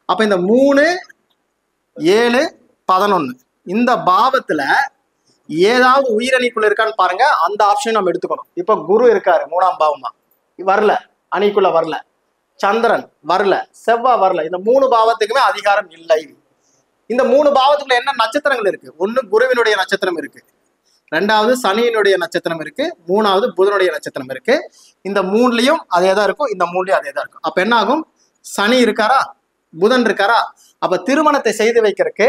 Speaker 3: அப்ப இந்த 3, 7, 11 இந்த பாவத்துல ஏதாவது உயிரணிக்குள்ள இருக்கான்னு பாருங்க. அந்த ஆப்ஷன் நம்ம எடுத்துக்கணும். இப்ப குரு இருக்காரு 3ஆம் பாவமா, வரல, அணிக்குள்ள வரல. சந்திரன் வரல, செவ்வாய் வரல. இந்த 3 பாவத்துக்குமே அதிகாரம் இல்லை. இந்த 3 பாவத்துக்குள்ள என்ன நட்சத்திரங்கள் இருக்கு? ஒண்ணு குருவினுடைய நட்சத்திரம் இருக்கு, 2வது சனியினுடைய நட்சத்திரம் இருக்கு, 3வது புதனுடைய நட்சத்திரம் இருக்கு. இந்த 3லயும் அதே தான் இருக்கும், இந்த 3லயும் அதே தான் இருக்கும். அப்ப என்ன ஆகும்? சனி இருக்காரா, புதன் இருக்காரா? அப்ப திருமணத்தை செய்து வைக்கிறதுக்கு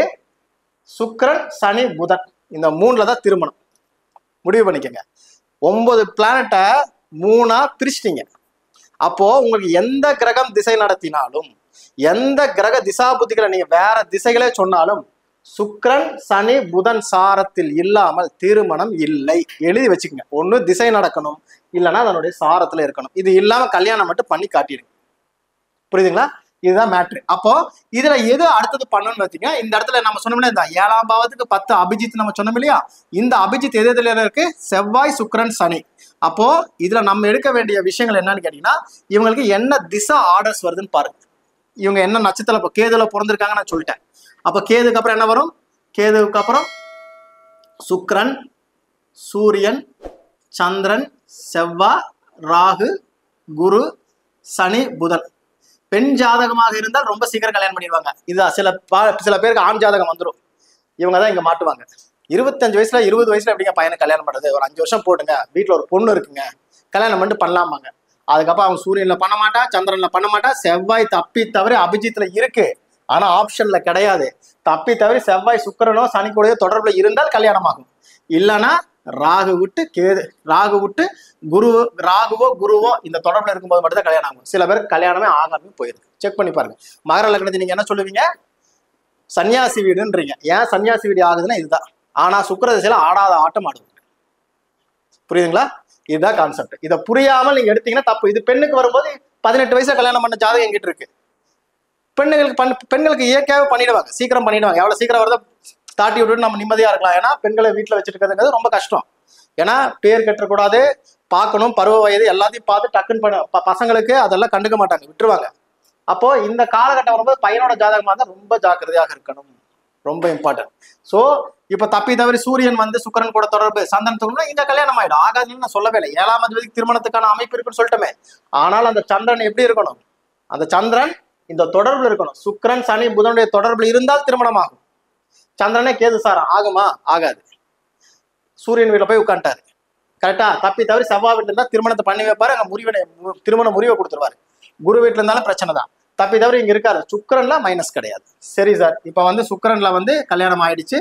Speaker 3: சுக்கிரன், சனி, புதன் இந்த 3ல தான் திருமணம். முடிவு பண்ணிக்கங்க. 9 பிளானட்டை 3ஆ பிரிச்சிட்டீங்க. அப்போ உங்களுக்கு எந்த கிரகம் திசை நடத்தினாலும், எந்த கிரக திசா புத்திகளை நீங்க வேற திசைகளே சொன்னாலும் சுக்கிரன், சனி, புதன் சாரத்தில் இல்லாமல் திருமணம் இல்லை. எழுதி வச்சுக்கோங்க. ஒண்ணு திசை நடக்கணும், இல்லைன்னா அதனுடைய சாரத்துல இருக்கணும். இது இல்லாம கல்யாணம் மட்டும் பண்ணி காட்டிடுங்க. புரியுதுங்களா? இதுதான் மேட்ரு. அப்போ இதுல எது அடுத்தது பண்ணணும்னு பார்த்தீங்கன்னா, இந்த இடத்துல நம்ம சொன்னோம்ல, இந்த 7ஆம் பாவத்துக்கு 10 அபிஜித் நம்ம சொன்னோம் இல்லையா? இந்த அபிஜித் எது எதுல இருக்கு? செவ்வாய், சுக்கிரன், சனி. அப்போ இதுல நம்ம எடுக்க வேண்டிய விஷயங்கள் என்னன்னு கேட்டீங்கன்னா, இவங்களுக்கு என்ன திசை ஆர்டர்ஸ் வருதுன்னு பாருங்க. இவங்க என்ன நட்சத்திரம், இப்போ கேதுல பிறந்திருக்காங்கன்னு நான் சொல்லிட்டேன். அப்ப கேதுக்கு அப்புறம் என்ன வரும்? கேதுக்கு அப்புறம் சுக்கிரன், சூரியன், சந்திரன், செவ்வாய், ராகு, குரு, சனி, புதன். பெண் ஜாதகமாக இருந்தால் ரொம்ப சீக்கிரம் கல்யாணம் பண்ணிடுவாங்க. இது சில பேருக்கு ஆண் ஜாதகம் வந்துடும். இவங்க தான் இங்க மாட்டுவாங்க. 25 வயசுல 20 வயசுல எப்படிங்க பையனுக்கு கல்யாணம் பண்ணுறது? ஒரு 5 வருஷம் போட்டுங்க, வீட்டுல ஒரு பொண்ணு இருக்குங்க, கல்யாணம் பண்ணிட்டு பண்ணலாமாங்க. அதுக்கப்புறம் அவன் சூரியன்ல பண்ண மாட்டான், சந்திரன்ல பண்ண மாட்டான். செவ்வாய் தப்பி தவிர அபிஜித்ல இருக்கு, ஆனா ஆப்ஷன்ல கிடையாது. தப்பி தவிர செவ்வாய் சுக்கிரனோ சனி கூடயோ தொடர்புல இருந்தால் கல்யாணம் ஆகும். இல்லைன்னா ராகு விட்டு ராகுவோ குருவோ இந்த தொடர்புல இருக்கும்போது மட்டும் தான் கல்யாணம் ஆகும். சில பேருக்கு கல்யாணமே ஆகாம போயிருக்கு. செக் பண்ணி பாருங்க. மகர லக்னத்தை நீங்க என்ன சொல்லுவீங்க? சன்னியாசி வீடுன்றீங்க. ஏன் சன்னியாசி வீடு ஆகுதுன்னா இதுதான். ஆனா சுக்கிர திசையில ஆடாத ஆட்டம் ஆடுவாங்க. புரியுதுங்களா? இதுதான் கான்செப்ட். இதை புரியாமல் நீங்க எடுத்தீங்கன்னா தப்பு. இது பெண்ணுக்கு வரும்போது 18 வயசுல கல்யாணம் பண்ண ஜாதகம் எங்கிட்ட இருக்கு. பெண்களுக்கு இயற்கையாவே பண்ணிடுவாங்க, சீக்கிரம் பண்ணிடுவாங்க. எவ்வளவு சீக்கிரம் வருதோ தாட்டி விட்டுட்டு நம்ம நிம்மதியா இருக்கலாம். ஏன்னா பெண்களை வீட்டுல வச்சிருக்கிறதுங்கிறது ரொம்ப கஷ்டம். ஏன்னா பேர் கட்டக்கூடாது, பார்க்கணும், பருவ வயது எல்லாத்தையும் பார்த்து டக்குன்னு பண்ண பசங்களுக்கு அதெல்லாம் கண்டுக்க மாட்டாங்க, விட்டுருவாங்க. அப்போ இந்த காலகட்டம் வரும்போது பையனோட ஜாதகமா இருந்தால் ரொம்ப ஜாக்கிரதையாக இருக்கணும், ரொம்ப இம்பார்ட்டன்ட். ஸோ இப்போ தப்பி தவறி சூரியன் வந்து சுக்கிரன் கூட தொடர்பு, சந்திரன் தொடர்பு, இங்க கல்யாணம் ஆயிடும். ஆகாதுன்னு நான் சொல்லவே இல்லை. 7ஆம் அதிபதிக்கு திருமணத்துக்கான அமைப்பு இருக்குன்னு சொல்லிட்டோமே. ஆனால் அந்த சந்திரன் எப்படி இருக்கணும்? அந்த சந்திரன் இந்த தொடர்புல இருக்கணும். சுக்கிரன், சனி, புதனுடைய தொடர்புல இருந்தால் திருமணம் ஆகும். சந்திரனே கேது சாரம் ஆகுமா? ஆகாது. சூரியன் வீட்டுல போய் உட்காந்துட்டாரு, கரெக்டா? தப்பி தவிர செவ்வாய் வீட்டுல இருந்தா திருமணத்தை பண்ணி வைப்பாரு, அங்க திருமண முறிவை கொடுத்துருவாரு. குரு வீட்டுல இருந்தாலும் பிரச்சனை தான். தப்பி தவிர இங்க இருக்காரு. சுக்கிரன்ல மைனஸ் கிடையாது. சரி சார், இப்ப வந்து சுக்கிரன்ல வந்து கல்யாணம் ஆயிடுச்சு,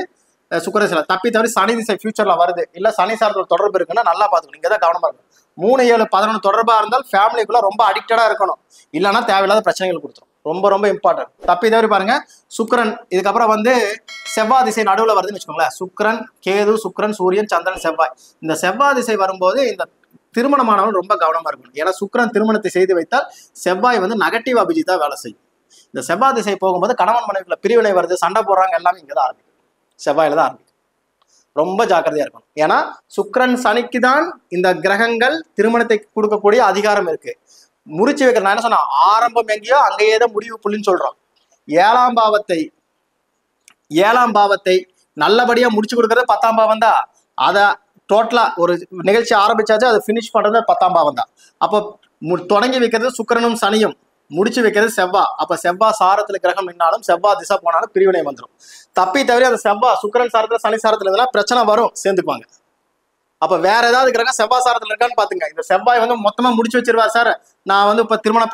Speaker 3: சுக்கிரன் சில தப்பி தவிர சனி திசை ஃபியூச்சர்ல வருது, இல்ல சனி சார்ந்த ஒரு தொடர்பு இருக்குன்னா நல்லா பாத்துக்கணும். இங்கதான் கவனமா இருக்கும். 3, 7, 11 தொடர்பா இருந்தால் ஃபேமிலிக்குள்ள ரொம்ப அடிக்டடா இருக்கணும், இல்லைன்னா தேவையில்லாத பிரச்சனைகள் கொடுத்துரும். ரொம்ப ரொம்ப இம்பார்ட்டன்ட். தப்பி தவிர பாருங்க, சுக்கிரன் இதுக்கப்புறம் வந்து செவ்வாய் திசை நடுவுல வருதுன்னு வச்சுக்கோங்களேன். சுக்கிரன், கேது, சுக்கிரன், சூரியன், சந்திரன், செவ்வாய். இந்த செவ்வாய் திசை வரும்போது இந்த திருமணமானவர்கள் ரொம்ப கவனமா இருக்கணும். ஏன்னா சுக்கிரன் திருமணத்தை செய்து வைத்தால் செவ்வாய் வந்து நெகட்டிவ் அபிஜித்தா வேலை செய்யும். இந்த செவ்வாய் திசை போகும்போது கணவன் மனைவிக்குள்ள பிரிவினை வருது, சண்டை போடுறாங்க, எல்லாமே இங்கதான் ஆரம்பிக்கும், செவ்வாயில தான் ஆரம்பிக்கும். ரொம்ப ஜாக்கிரதையா இருக்கணும். ஏன்னா சுக்கிரன் சனிக்கு தான் இந்த கிரகங்கள் திருமணத்தை கொடுக்கக்கூடிய அதிகாரம் இருக்கு. முறிச்சு வைக்கிற, நான் என்ன சொன்னா, ஆரம்பம் எங்கேயோ அங்கேயே தான் முடிவு புள்ளின்னு சொல்றோம். 7ஆம் பாவத்தை நல்லபடியா முடிச்சு கொடுக்கறது 10ஆம் பாவம் தான். அதை டோட்டலா ஒரு நிகழ்ச்சி ஆரம்பிச்சாச்சு, அதை பினிஷ் பண்றது 10ஆம் பாவம் தான். அப்போ தொடங்கி வைக்கிறது சுக்கிரனும் சனியும், முடிச்சு வைக்கிறது செவ்வாய். அப்ப செவ்வாய் சாரத்துல கிரகம் நின்னாலும் செவ்வாய் திசை போனாலும் பிரிவினை வந்துடும். தப்பி தவிர அந்த செவ்வாய் சுக்கிரன் சாரத்துல சனி சாரத்துல இதெல்லாம் பிரச்சனை வரும், சேர்ந்துக்குவாங்க. அப்ப வேற ஏதாவது கிரகம் செவ்வாய் சாரத்துல இருக்கான்னு பாத்துங்க. இந்த செவ்வாய் வந்து மொத்தமா முடிச்சு வச்சிருவார் சார், நான் வந்து இப்ப திருமண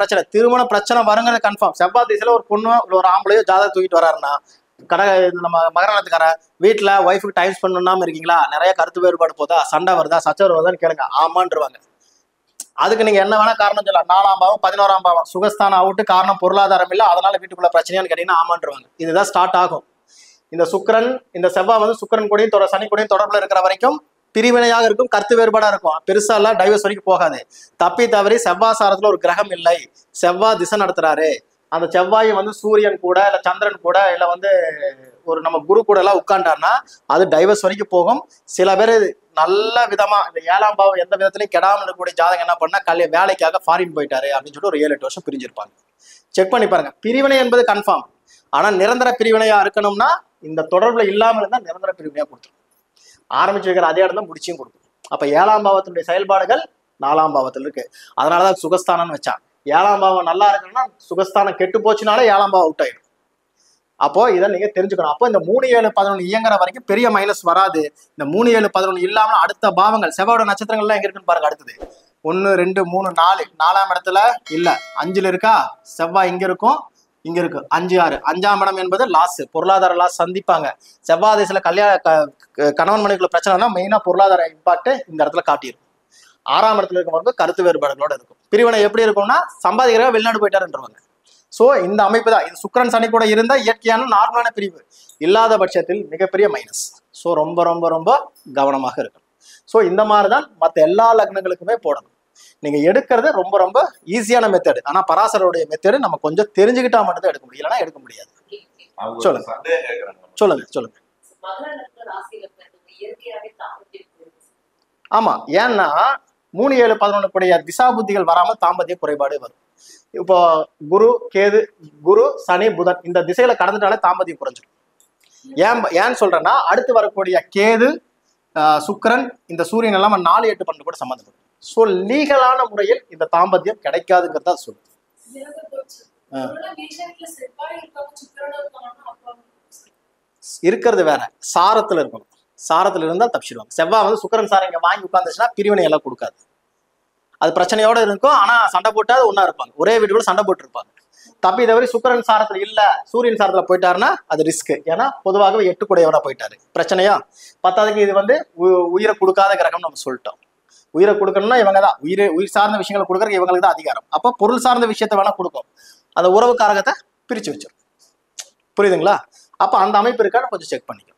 Speaker 3: பிரச்சனை வருங்கிறது கன்ஃபார்ம். செவ்வாய் திசையில ஒரு பொண்ணோ இல்ல ஒரு ஆம்பளையோ ஜாதகம் தூக்கிட்டு வராருன்னா, நம்ம மகரானத்துக்கார வீட்டுல ஒய்ஃபுக்கு டைம் ஸ்பெண்ட் பண்ணாம இருக்கீங்களா, நிறைய கருத்து வேறுபாடு போதா, சண்டை வருதா, சச்சரவு வருதான்னு கேளுங்க, ஆமான்ருவாங்க. அதுக்கு நீங்க என்ன வேணா காரணம் சொல்லலாம். 4ஆம் பாவம் 11ஆம் பாவம் சுகஸ்தானம் அவுட்டு, காரணம் பொருளாதாரம் இல்லை, அதனால வீட்டுக்குள்ள பிரச்சனையான்னு கேட்டீங்கன்னா ஆமான்ருவாங்க. இதுதான் ஸ்டார்ட் ஆகும். இந்த சுக்கிரன், இந்த செவ்வாய் வந்து சுக்கிரன் கூடயும் சனி கூடயும் தொடர்புல இருக்கிற வரைக்கும் பிரிவினையாக இருக்கும், கருத்து வேறுபாடா இருக்கும், பெருசா எல்லாம் டைவர்ஸ் வரைக்கும் போகாது. தப்பி தவறி செவ்வாய் சாரத்துல ஒரு கிரகம் இல்லை, செவ்வாய் திசை நடத்துறாரு, அந்த செவ்வாய் வந்து சூரியன் கூட இல்ல சந்திரன் கூட இல்ல வந்து ஒரு நம்ம குரு கூட எல்லாம் உட்காண்டாருன்னா அது டைவர்ஸ் வரைக்கும் போகும். சில பேர் நல்ல விதமா இந்த 7ஆம் பாவம் எந்த விதத்திலையும் கெடாமல் இருக்கக்கூடிய ஜாதகம் என்ன பண்ணா, வேலைக்காக ஃபாரின் போயிட்டாரு அப்படின்னு சொல்லிட்டு ஒரு 7-8 வருஷம் பிரிஞ்சிருப்பாங்க. செக் பண்ணி பாருங்க. பிரிவினை என்பது கன்ஃபார்ம். ஆனா நிரந்தர பிரிவினையா இருக்கணும்னா இந்த தொடர்புல இல்லாம இருந்தா நிரந்தர பிரிவினையா கொடுத்துரும். ஆரம்பிச்சு வைக்கிற அதே இடம் தான் முடிச்சியும் கொடுக்கும். அப்ப 7ஆம் பாவத்தினுடைய செயல்பாடுகள் 4ஆம் பாவத்தில் இருக்கு. அதனாலதான் சுகஸ்தானம்னு வச்சான். 7ஆம் பாவம் நல்லா இருக்கணும்னா சுகஸ்தானம் கெட்டு போச்சுனாலே 7ஆம் பாவம் அவுட் ஆயிடும். அப்போ இதை நீங்க தெரிஞ்சுக்கணும். அப்போ இந்த 3, 7, 11 இயங்குற வரைக்கும் பெரிய மைனஸ் வராது. இந்த 3, 7, 11 இல்லாம அடுத்த பாவங்கள் செவ்வாயோட நட்சத்திரங்கள்லாம் எங்க இருக்குன்னு பாருங்க. அடுத்தது 1, 2, 3, 4, 4ஆம் இடத்துல இல்ல, 5ல இருக்கா செவ்வாய், இங்க இருக்கும், இங்க இருக்கு 5, 6. 5ஆம் இடம் என்பது லாஸ், பொருளாதார லாஸ் சந்திப்பாங்க. செவ்வாய் திசையில கணவன் மனைவிக்குள்ள பிரச்சனைனா மெயினா பொருளாதார இம்பாக்ட் இந்த இடத்துல காட்டியிருக்கும். 6ஆம் இடத்துல இருக்கும்போது கருத்து வேறுபாடுகளோட இருக்கும். பிரிவினை எப்படி இருக்கும்னா, சம்பாதிக்கிறவங்க வெளிநாடு போயிட்டாருன்றவாங்க. சோ இந்த அமைப்பு தான். இது சுக்கிரன் சனி கூட இருந்தா இயற்கையான நார்மலான பிரிவு, இல்லாத பட்சத்தில் மிகப்பெரிய மைனஸ். ஸோ ரொம்ப ரொம்ப ரொம்ப கவனமாக இருக்கணும். ஸோ இந்த மாதிரிதான் மற்ற எல்லா லக்னங்களுக்குமே போடணும். நீங்க எடுக்கிறது ரொம்ப ரொம்ப ஈஸியான மெத்தடு. ஆனா பராசரோடைய மெத்தடு நம்ம கொஞ்சம் தெரிஞ்சுக்கிட்டா மட்டும்தான் எடுக்க முடியும், இல்லைன்னா எடுக்க முடியாது. சொல்லுங்க சொல்லுங்க சொல்லுங்க. ஆமா, ஏன்னா 3, 7, 11 கூடிய திசா புத்திகள் வராம தாம்பத்திய குறைபாடு வரும். இப்போ குரு சனி புதன் இந்த திசையில கடந்துட்டாலே தாம்பத்தியம் குறைஞ்சிடும். ஏன்னு சொல்றேன்னா, அடுத்து வரக்கூடிய கேது சுக்கிரன் இந்த சூரியன் எல்லாம் 4, 8, 12 கூட சம்பந்தப்படும். ஸோ லீகலான முறையில் இந்த தாம்பத்தியம் கிடைக்காதுங்கிறதா சொல்லு. இருக்கிறது வேற, சாரத்துல இருக்கணும். சாரத்துல இருந்தா தப்பிச்சிடுவாங்க. செவ்வாய் வந்து சுக்கிரன் சாரம் இங்க வாங்கி உட்காந்துச்சுன்னா பிரிவினை எல்லாம் கொடுக்காது, அது பிரச்சனையோட இருக்கும். ஆனா சண்டை போட்டாது ஒன்னா இருப்பாங்க, ஒரே வீட்டுக்குள்ள சண்டை போட்டு இருப்பாங்க. தப்பி தவறி சுக்கிரன் சாரத்துல இல்ல சூரியன் சாரத்துல போயிட்டாருன்னா அது ரிஸ்க். ஏன்னா பொதுவாகவே 8 கூடையவனா போயிட்டாரு, பிரச்சனையா. 10க்கு இது வந்து உயிரை கொடுக்காத கிரகம் நம்ம சொல்லிட்டோம். உயிரை கொடுக்கணும்னா இவங்க தான் உயிர் சார்ந்த விஷயங்களை கொடுக்கறதுக்கு இவங்களுக்கு தான் அதிகாரம். அப்போ பொருள் சார்ந்த விஷயத்த வேணா கொடுக்கும், அந்த உறவு காரகத்தை பிரிச்சு வச்சிடும். புரியுதுங்களா? அப்ப அந்த அமைப்பு இருக்கான்னு கொஞ்சம் செக் பண்ணிக்கணும்.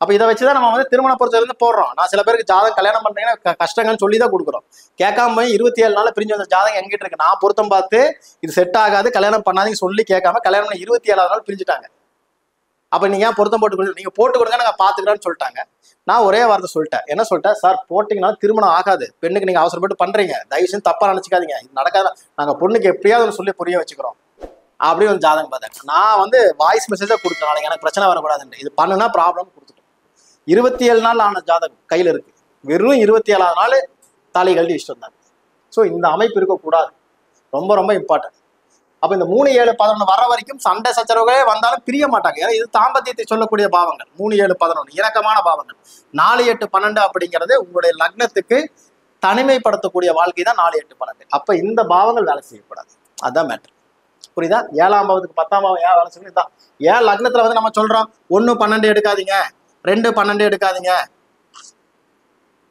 Speaker 3: அப்ப இதை வச்சுதான் நம்ம வந்து திருமண பொறுத்தல இருந்து போடுறோம். நான் சில பேருக்கு ஜாதகம் கல்யாணம் பண்றீங்கன்னா கஷ்டங்கள்னு சொல்லி தான் கொடுக்குறோம். கேட்காம 27 நாள் பிரிஞ்சு வந்த ஜாதகம் எங்கிட்ட இருக்கு. நான் பொருத்தம் பார்த்து இது செட் ஆகாது கல்யாணம் பண்ணாதீங்க சொல்லி கேட்காம கல்யாணம் பண்ணி 27ஆவது நாள் பிரிஞ்சுட்டாங்க. அப்ப நீங்க ஏன் பொருத்தம் போட்டு கொடுங்க, நீங்க போட்டு கொடுங்க நாங்க பாத்துக்கிறோன்னு சொல்லிட்டாங்க. நான் ஒரே வார்த்தை சொல்லிட்டேன். என்ன சொல்லிட்டேன், சார் போட்டீங்கன்னா திருமணம் ஆகாது, பெண்ணுக்கு நீங்க அவசரப்பட்டு பண்றீங்க, தயவு செஞ்சு தப்பா நினைச்சுக்காதீங்க, இது நடக்காத, நாங்க பொண்ணுக்கு எப்படியாவது சொல்லி புரிய வச்சுக்கிறோம் அப்படி ஒரு ஜாதகம் பார்த்தேன். நான் வந்து வாய்ஸ் மெசேஜா கொடுத்தேன், நாளைக்கு எனக்கு பிரச்சனை வரக்கூடாதுன்னு. இது பண்ணுனா ப்ராப்ளம் கொடுத்துட்டோம். 27 நாள் ஆன ஜாதகம் கையில இருக்கு, வெறும் 27ஆவது நாள் தாலி கழட்டி இஷ்டம் தான். ஸோ இந்த அமைப்பு இருக்கக்கூடாது, ரொம்ப ரொம்ப இம்பார்ட்டன்ட். அப்ப இந்த 3, 7, 11 வர வரைக்கும் சண்டை சச்சரவுகளே வந்தாலும் பிரிய மாட்டாங்க. ஏன்னா இது தாம்பத்தியத்தை சொல்லக்கூடிய பாவங்கள். 3, 7, 11 இணக்கமான பாவங்கள். 4, 8, 12 அப்படிங்கிறது உங்களுடைய லக்னத்துக்கு தனிமைப்படுத்தக்கூடிய வாழ்க்கை தான் 4, 8, 12. அப்ப இந்த பாவங்கள் வேலை செய்யக்கூடாது. அதான் மேட்டர். புரியுதா? 7ஆம் பாவத்துக்கு 10ஆம் பாவம் ஏன் வேலை செய்யணும்? இதுதான். ஏன் லக்னத்துல வந்து நம்ம சொல்றோம் 1, 12 எடுக்காதீங்க, 2, 12 எடுக்காதீங்க.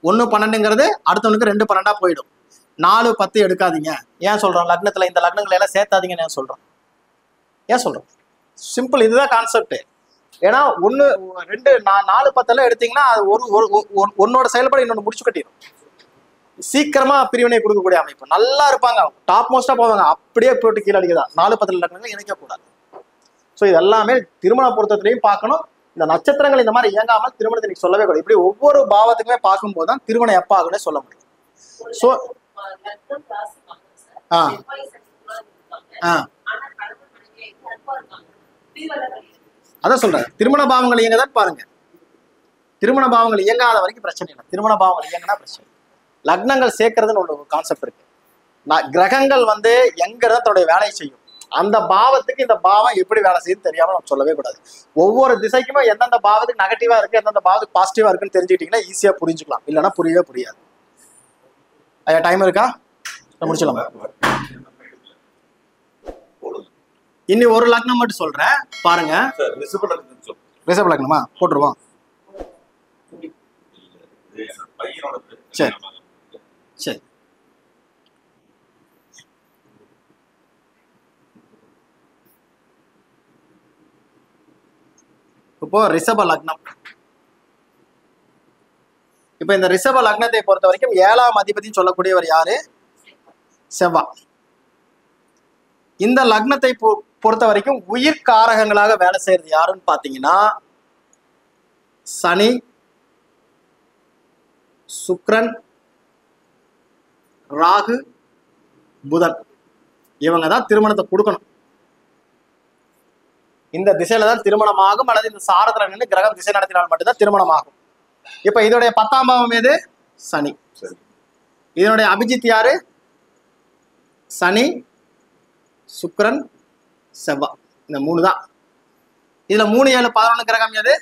Speaker 3: 1, 12ங்கிறது அடுத்தவனுக்கு 2, 12ஆ போயிடும். 4, 10 எடுக்காதீங்க. ஏன் சொல்றோம்? லக்னத்துல இந்த லக்னங்களை எல்லாம் சேர்த்தாதீங்கன்னு ஏன் சொல்றோம்? சிம்பிள். இதுதான் கான்செப்ட். ஏன்னா 1, 2, 4, 10 எல்லாம் எடுத்தீங்கன்னா அது ஒன்னோட செயல்பாடு இன்னொன்று முடிச்சு கட்டிடும். சீக்கிரமா பிரிவினை கொடுக்கக்கூடிய அமைப்பு. நல்லா இருப்பாங்க, டாப் மோஸ்டா போவாங்க, அப்படியே போட்டு கீழே அடிக்கதான். 4, 10 லக்னங்கள் இணைக்கக்கூடாது. ஸோ இது எல்லாமே திருமண பொருத்தத்திலையும் பார்க்கணும். இந்த நட்சத்திரங்கள் இந்த மாதிரி இயங்காமல் திருமணத்தை நீங்க சொல்லவே கூடாது. இப்படி ஒவ்வொரு பாவத்துக்குமே பார்க்கும்போது தான் திருமணம் எப்ப ஆகுன்னு சொல்ல முடியும். ஸோ அதான் சொல்றேன், திருமண பாவங்கள் இயங்கதான் பாருங்க. திருமண பாவங்கள் இயங்காத வரைக்கும் பிரச்சனை இல்லை. திருமண பாவங்கள் இயங்கினா பிரச்சனை. லக்னங்கள் சேர்க்கறதுன்னு ஒரு கான்செப்ட் இருக்கு. கிரகங்கள் வந்து எங்க தன்னுடைய வேலையை செய்யும், அந்த பாவத்துக்கு இந்த பாவம் எப்படி வேலை செய்யுது தெரியாம நம்ம சொல்லவே கூடாது. ஒவ்வொரு திசைக்குமே எந்தெந்த பாவத்துக்கு நெகட்டிவா இருக்கு, எந்தெந்த பாவத்துக்கு பாசிட்டிவா இருக்குன்னு தெரிஞ்சுக்கிட்டீங்கன்னா ஈஸியா புரிஞ்சுக்கலாம். இல்லைன்னா புரியவே புரியாது. ஐயா டைம் இருக்கா? முடிச்சலாமா? இன்னி ஒரு லக்னம் மட்டும் சொல்றேன் பாருங்க. ரிஷப லக்னமா போட்டுருவோம். சரி சரி. இப்போ ரிஷப லக்னம். இப்ப இந்த ரிஷப லக்னத்தை பொறுத்த வரைக்கும் 7ஆம் அதிபதினு சொல்லக்கூடியவர் யாரு? செவ்வாய். இந்த லக்னத்தை பொறுத்த வரைக்கும் உயிர் காரகங்களாக வேலை செய்யறது யாருன்னு பாத்தீங்கன்னா சனி, சுக்கிரன், ராகு, புதன். இவங்க தான் திருமணத்தை கொடுக்கணும். இந்த திசையில தான் திருமணம் ஆகும், அல்லது இந்த சாரத்துல நின்று கிரகம் திசை நடத்தினால் மட்டும்தான் திருமணம் ஆகும். இப்ப இதோடைய 10ஆம் பாவம் எது? சனி. இதனுடைய அபிஜித் யாரு? சனி, சுக்கிரன், செவ்வாய். இந்த 3 தான். இதுல 3, 7, 11 கிரகம் எது?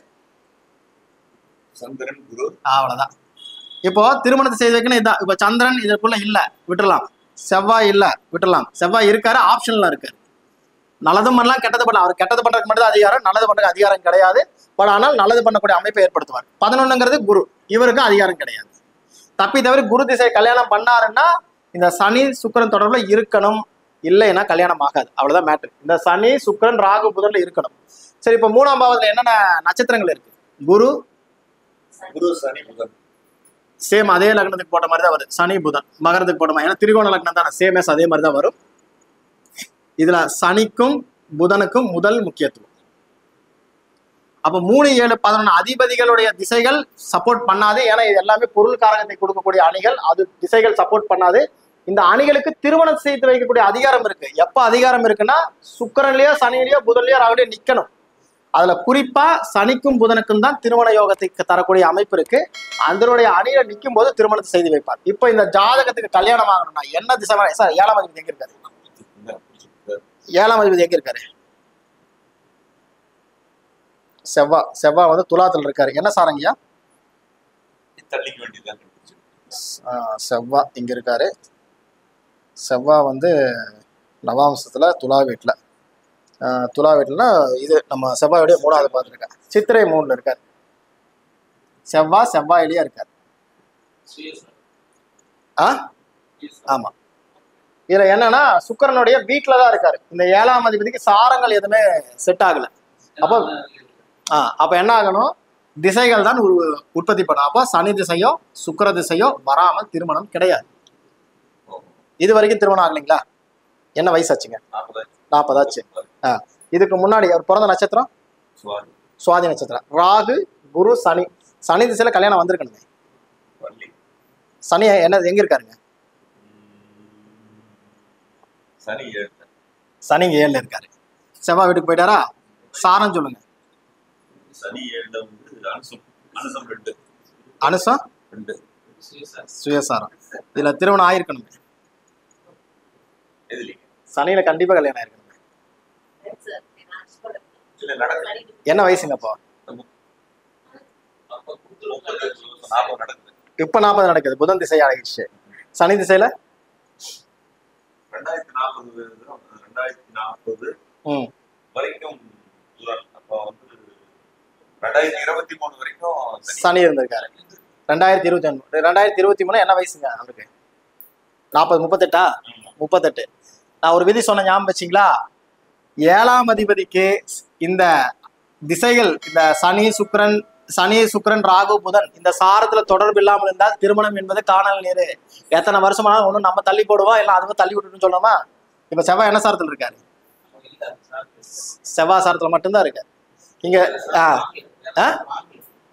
Speaker 1: சந்திரன், குரு.
Speaker 3: அவ்வளவுதான். இப்போ திருமணத்தை செய்து வைக்கணும். இதுதான். இப்ப சந்திரன் இதற்குள்ள இல்ல, விட்டுடலாம். செவ்வாய் இல்ல, விட்டுடலாம். செவ்வாய் இருக்காரு, ஆப்ஷன்ல இருக்காரு. நல்லதும் பண்ணலாம், கெட்டது பண்ணலாம். அவர் கெட்டது பண்றதுக்கு மட்டும் தான் அதிகாரம், நல்லது பண்றதுக்கு அதிகாரம் கிடையாது. பட் ஆனால் நல்லது பண்ணக்கூடிய அமைப்பை ஏற்படுத்துவார். 11ங்கிறது குரு, இவருக்கு அதிகாரம் கிடையாது. தப்பி தவிர குரு திசை கல்யாணம் பண்ணாருன்னா இந்த சனி சுக்கிரன் தொடர்புல இருக்கணும், இல்லைன்னா கல்யாணம் ஆகாது. அவ்வளவுதான் மேட்ரு. இந்த சனி சுக்கிரன் ராகு புதன்ல இருக்கணும். சரி, இப்ப 3ஆம் பாவத்துல என்னென்ன நட்சத்திரங்கள் இருக்கு? குரு,
Speaker 1: சனி, புதன்.
Speaker 3: சேம் அதே லக்னத்துக்கு போட்ட மாதிரி தான் வருது. சனி புதன் மகரத்துக்கு போட்ட மாதிரி, ஏன்னா திரிகோண லக்னம் தானே, சேம் அதே மாதிரி தான் வரும். இதுல சனிக்கும் புதனுக்கும் முதல் முக்கியத்துவம். அப்ப 3, 7, 11 அதிபதிகளுடைய திசைகள் சப்போர்ட் பண்ணாது. ஏன்னா இது எல்லாமே பொருள் காரகத்தை கொடுக்கக்கூடிய அணிகள், அது திசைகள் சப்போர்ட் பண்ணாது. இந்த அணிகளுக்கு திருமணம் செய்து வைக்கக்கூடிய அதிகாரம் இருக்கு. எப்ப அதிகாரம் இருக்குன்னா சுக்கிரன்லயோ சனியிலயோ புதன்லயோ ராகுலயோ நிக்கணும். அதுல குறிப்பா சனிக்கும் புதனுக்கும் தான் திருமண யோகத்தை தரக்கூடிய அமைப்பு இருக்கு. அதனுடைய அணியில நிற்கும் போது திருமணத்தை செய்து வைப்பார். இப்ப இந்த ஜாதகத்துக்கு கல்யாணம் ஆகணும்னா என்ன திசை? சார் 7ஆம் அதிபதி எங்க இருக்காரு? 7ஆம் அதிபதி எங்க இருக்காரு? செவ்வாய். செவ்வாய் வந்து துலாத்துல இருக்காரு. என்ன சாரங்கய்யா? செவ்வாய் இங்க இருக்காரு. செவ்வாய் வந்து நவாம்சத்துல துலா வீட்டுல. துலா வீட்டுலன்னா இது நம்ம செவ்வாயோடைய 3ஆவது பார்த்துருக்கேன். சித்திரை 3ல இருக்காரு. செவ்வாயிலேயே இருக்காரு. ஆமா. இதுல என்னன்னா சுக்கிரனுடைய வீட்டுலதான் இருக்காரு. இந்த 7ஆம் அதிபதிக்கு சாரங்கள் எதுவுமே செட் ஆகல. அப்ப என்ன ஆகணும்? திசைகள் தான் உற்பத்தி பண்ணும். அப்போ சனி திசையோ சுக்கிர திசையோ வராமல் திருமணம் கிடையாது. இது வரைக்கும் திருமணம் ஆகலைங்களா? என்ன வயசு ஆச்சுங்க? 40 ஆச்சு. இதுக்கு முன்னாடி அவர் பிறந்த நட்சத்திரம் சுவாதி நட்சத்திரம். ராகு, குரு, சனி. சனி திசையில கல்யாணம் வந்திருக்கணுமே. சனி என்ன எங்க இருக்காருங்க? சனி 7ல இருக்காரு. செவ்வாய் வீட்டுக்கு போயிட்டாரா? சாரம் சொல்லுங்க. அனுசம் சுயசாரம். இதுல திருமணம் ஆயிருக்கணுமே. சனியில கண்டிப்பா கல்யாணம் ஆயிருக்கணும். என்ன வயசுங்க அப்போ? இப்ப 40 நடக்குது. புதன் திசை ஆகிடுச்சு. சனி திசையில
Speaker 1: 2040 வரைக்கும் அப்போ வந்து 2023 வரைக்கும்
Speaker 3: சனி இருந்திருக்காரு. 2023 என்ன வயசுங்க அவருக்கு? 38 38. நான் ஒரு விதி சொன்ன ஞாபகம் வச்சிங்களா? 7ஆம் அதிபதிக்கு இந்த திசைகள், இந்த சனி சுக்கிரன் ராகு புதன் இந்த சாரத்துல தொடர்பு இல்லாமல் இருந்தால் திருமணம் என்பது காணல் நீர். எத்தனை வருஷமா ஒன்றும் நம்ம தள்ளி போடுவோம், இல்லை அதுவும் தள்ளி விட்டுன்னு சொல்லணுமா? இப்ப செவ்வாய் என்ன சாரத்துல இருக்காரு? செவ்வாய் சாரத்துல மட்டும்தான் இருக்கு இங்க.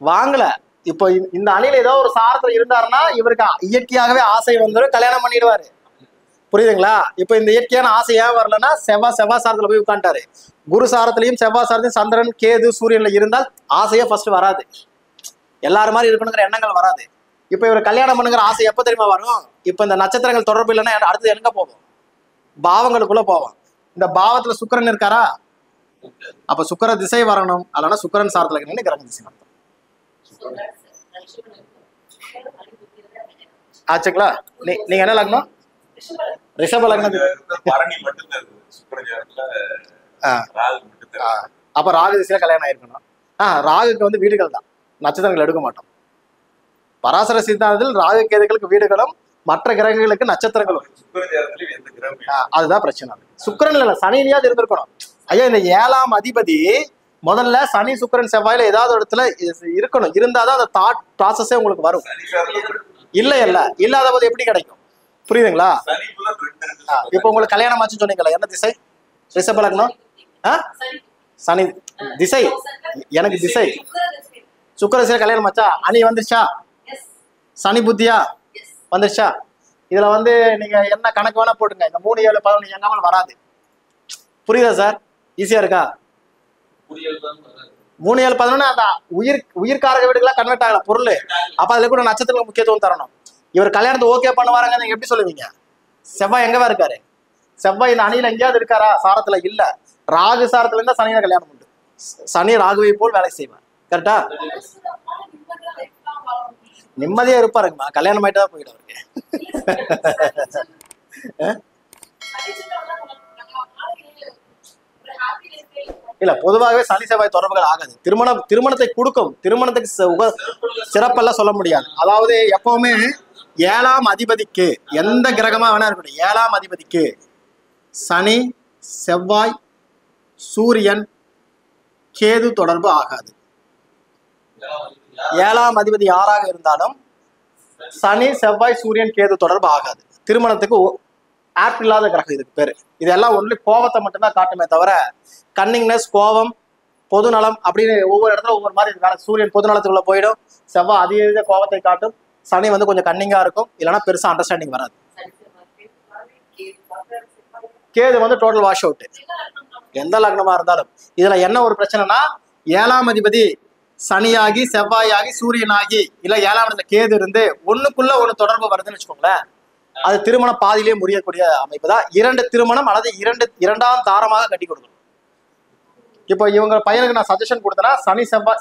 Speaker 3: வாங்கல. இப்போ இந்த அணில ஏதோ ஒரு சாரத்துல இருந்தாருன்னா இவருக்கு இயற்கையாகவே ஆசை வந்துடும், கல்யாணம் பண்ணிடுவாரு. புரியுதுங்களா? இப்ப இந்த இயற்கையான ஆசை ஏன் வரலன்னா செவ்வாய் சாரத்துல போய் உட்காந்துட்டாரு. குரு சாரத்திலையும் செவ்வாய் சாரத்தையும் சந்திரன் கேது சூரியன்ல இருந்தால் ஆசையே ஃபர்ஸ்ட் வராது. எல்லாரும் மாதிரி இருக்கணுங்கிற எண்ணங்கள் வராது. இப்ப இவர் கல்யாணம் பண்ணுங்கிற ஆசை எப்ப தெரியுமா வரும்? இப்ப இந்த நட்சத்திரங்கள் தொடர்பு இல்லைன்னா அடுத்தது எங்க போவோம்? பாவங்களுக்குள்ள போவோம். இந்த பாவத்துல சுக்கிரன் இருக்காரா? அப்ப சுக்கிர திசை வரணும். அதனால சுக்கிரன் சாரத்துல இருக்கணும்னு கிரக திசை நடத்தும். ஆச்சுங்களா? நீங்க என்ன லக்னம்? ரிஷப லக்னம். அப்ப ராகு திசையில கல்யாணம் ஆயிருக்கணும். ராகுக்கு வந்து வீடுகள் தான், நட்சத்திரங்கள் எடுக்க மாட்டோம். பராசர சித்தாந்தத்தில் ராகு கேதுகளுக்கு வீடுகளும் மற்ற கிரகங்களுக்கு நட்சத்திரங்களும். அதுதான் பிரச்சனை. சுக்கிரன் இல்ல சனியாவது இருந்திருக்கணும். ஐயா இந்த 7ஆம் அதிபதி முதல்ல சனி சுக்கிரன் செவ்வாயில ஏதாவது இடத்துல இருக்கணும். இருந்தாதான் அந்த தாட் ப்ராசஸே உங்களுக்கு வரும். இல்ல இல்லாத போது எப்படி கிடைக்கும்? புரியுதுங்களா? இப்ப உங்களுக்கு கல்யாணம் ஆச்சுன்னு சொன்னீங்களா? என்ன திசை? ரிஷப லக்னம். சனி திசை. எனக்கு திசை சுக்கிர திசை கல்யாணம் ஆச்சா? அணி வந்துருச்சா? சனி புத்தியா வந்துருச்சா? இதுல வந்து நீங்க என்ன கணக்கு வேணா போட்டுங்க. இந்த 3 7 11 எங்காமல் வராது. புரியுதா சார்? ஈஸியா இருக்கா? 3 7 11 அந்த உயிர்காரக வீடுகளா கன்வெர்ட் ஆகல பொருள். அப்ப அதுல கூட நட்சத்திரங்களுக்கு முக்கியத்துவம் தரணும். இவர் கல்யாணத்தை ஓகே பண்ணுவாருங்க நீங்க எப்படி சொல்லுவீங்க? செவ்வாய் எங்கவா இருக்காரு? செவ்வாய் இந்த அணியில எங்கேயாவது இருக்காரா? சாரத்துல இல்ல. ராகு சாரத்துல இருந்தா சனியில கல்யாணம் உண்டு. சனி ராகுவை போல் வேலை செய்வார். கரெக்டா? நிம்மதியா இருப்பாருங்கம்மா. கல்யாணம் ஆயிட்டு தான் போயிட்டு அவருக்கு. இல்ல பொதுவாகவே சனி செவ்வாய் தொடர்புகள் ஆகாது. திருமணத்தை கொடுக்கும். திருமணத்துக்கு சிறப்பெல்லாம் சொல்ல முடியாது. அதாவது எப்பவுமே 7ஆம் அதிபதிக்கு எந்த கிரகமா வேணா இருக்கட்டும், 7ஆம் அதிபதிக்கு சனி செவ்வாய் சூரியன் கேது தொடர்பு ஆகாது. 7ஆம் அதிபதி யாராக இருந்தாலும் சனி செவ்வாய் சூரியன் கேது தொடர்பு ஆகாது. திருமணத்துக்கு ஆப்ட் இல்லாத கிரகம் இதுக்கு பேரு. இதெல்லாம் ஒன்லி கோபத்தை மட்டும்தான் காட்டுமே தவிர கன்னிங்னஸ், கோபம், பொதுநலம் அப்படின்னு ஒவ்வொரு இடத்துல ஒவ்வொரு மாதிரி இருக்காங்க. சூரியன் பொதுநலத்துக்குள்ள போயிடும், செவ்வாய் அதிக கோபத்தை காட்டும், சனி வந்து கொஞ்சம் கன்னிங்கா இருக்கும், இல்லைன்னா பெருசா அண்டர்ஸ்டாண்டிங் வராது. கேது வந்து டோட்டல் வாஷ் அவுட் எந்த லக்னமா இருந்தாலும். இதுல என்ன ஒரு பிரச்சனைனா 7ஆம் அதிபதி சனியாகி செவ்வாயாகி சூரியனாகி இல்ல 7ஆம் இடத்துல கேது இருந்து ஒண்ணுக்குள்ள ஒண்ணு தொடர்பு வருதுன்னு வச்சுக்கோங்களேன், அது திருமணம் பாதியிலேயே முறியக்கூடிய அமைப்பு தான். 2 திருமணம் அல்லது இரண்டாம் தாரமாக கட்டி கொடுக்கணும். இப்போ இவங்க பையனுக்கு நான் சஜஷன் கொடுத்தேன்னா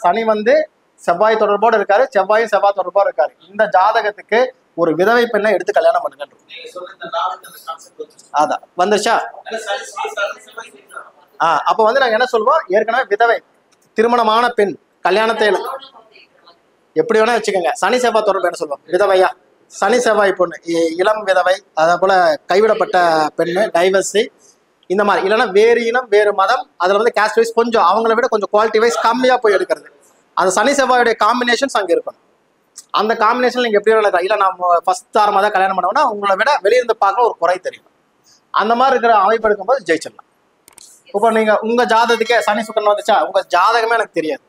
Speaker 3: சனி வந்து செவ்வாய் தொடர்போடு இருக்காரு, செவ்வாயும் செவ்வாய் தொடர்போடு இருக்காரு. இந்த ஜாதகத்துக்கு ஒரு விதவை பெண்ணை எடுத்து கல்யாணம் பண்ணுங்க. அதான் வந்துருச்சா? அப்ப வந்து நாங்க என்ன சொல்லுவோம், ஏற்கனவே விதவை திருமணமான பெண் கல்யாணத்தை எப்படி வேணா வச்சுக்கோங்க. சனி செவ்வாய் தொடர்பு என்ன சொல்லுவோம்? விதவையா? சனி செவ்வாய் பொண்ணு இளம் விதவை, அதே போல கைவிடப்பட்ட பெண்ணு, டைவர்ஸி, இந்த மாதிரி. இல்லைன்னா வேறு இனம் வேறு மதம், அதுல வந்து கேஸ்ட் வைஸ் கொஞ்சம் அவங்கள விட கொஞ்சம் குவாலிட்டி வைஸ் கம்மியா போய் எடுக்கிறது. அந்த சனி செவ்வாயுடைய காம்பினேஷன்ஸ் அங்க இருக்கணும். அந்த காம்பினேஷன் நீங்க எப்படி வேணா இல்ல நம்ம ஃபர்ஸ்ட் தாரமா தான் கல்யாணம் பண்ணோம்னா உங்களை விட வெளியிருந்து பார்க்க ஒரு குறை தெரியும். அந்த மாதிரி இருக்கிற அமைப்பு எடுக்கும்போது ஜெயிச்சிடலாம். இப்போ நீங்க உங்க ஜாதகத்துக்கே சனி சுக்கிரன் வந்துச்சா, உங்க ஜாதகமே எனக்கு தெரியாது.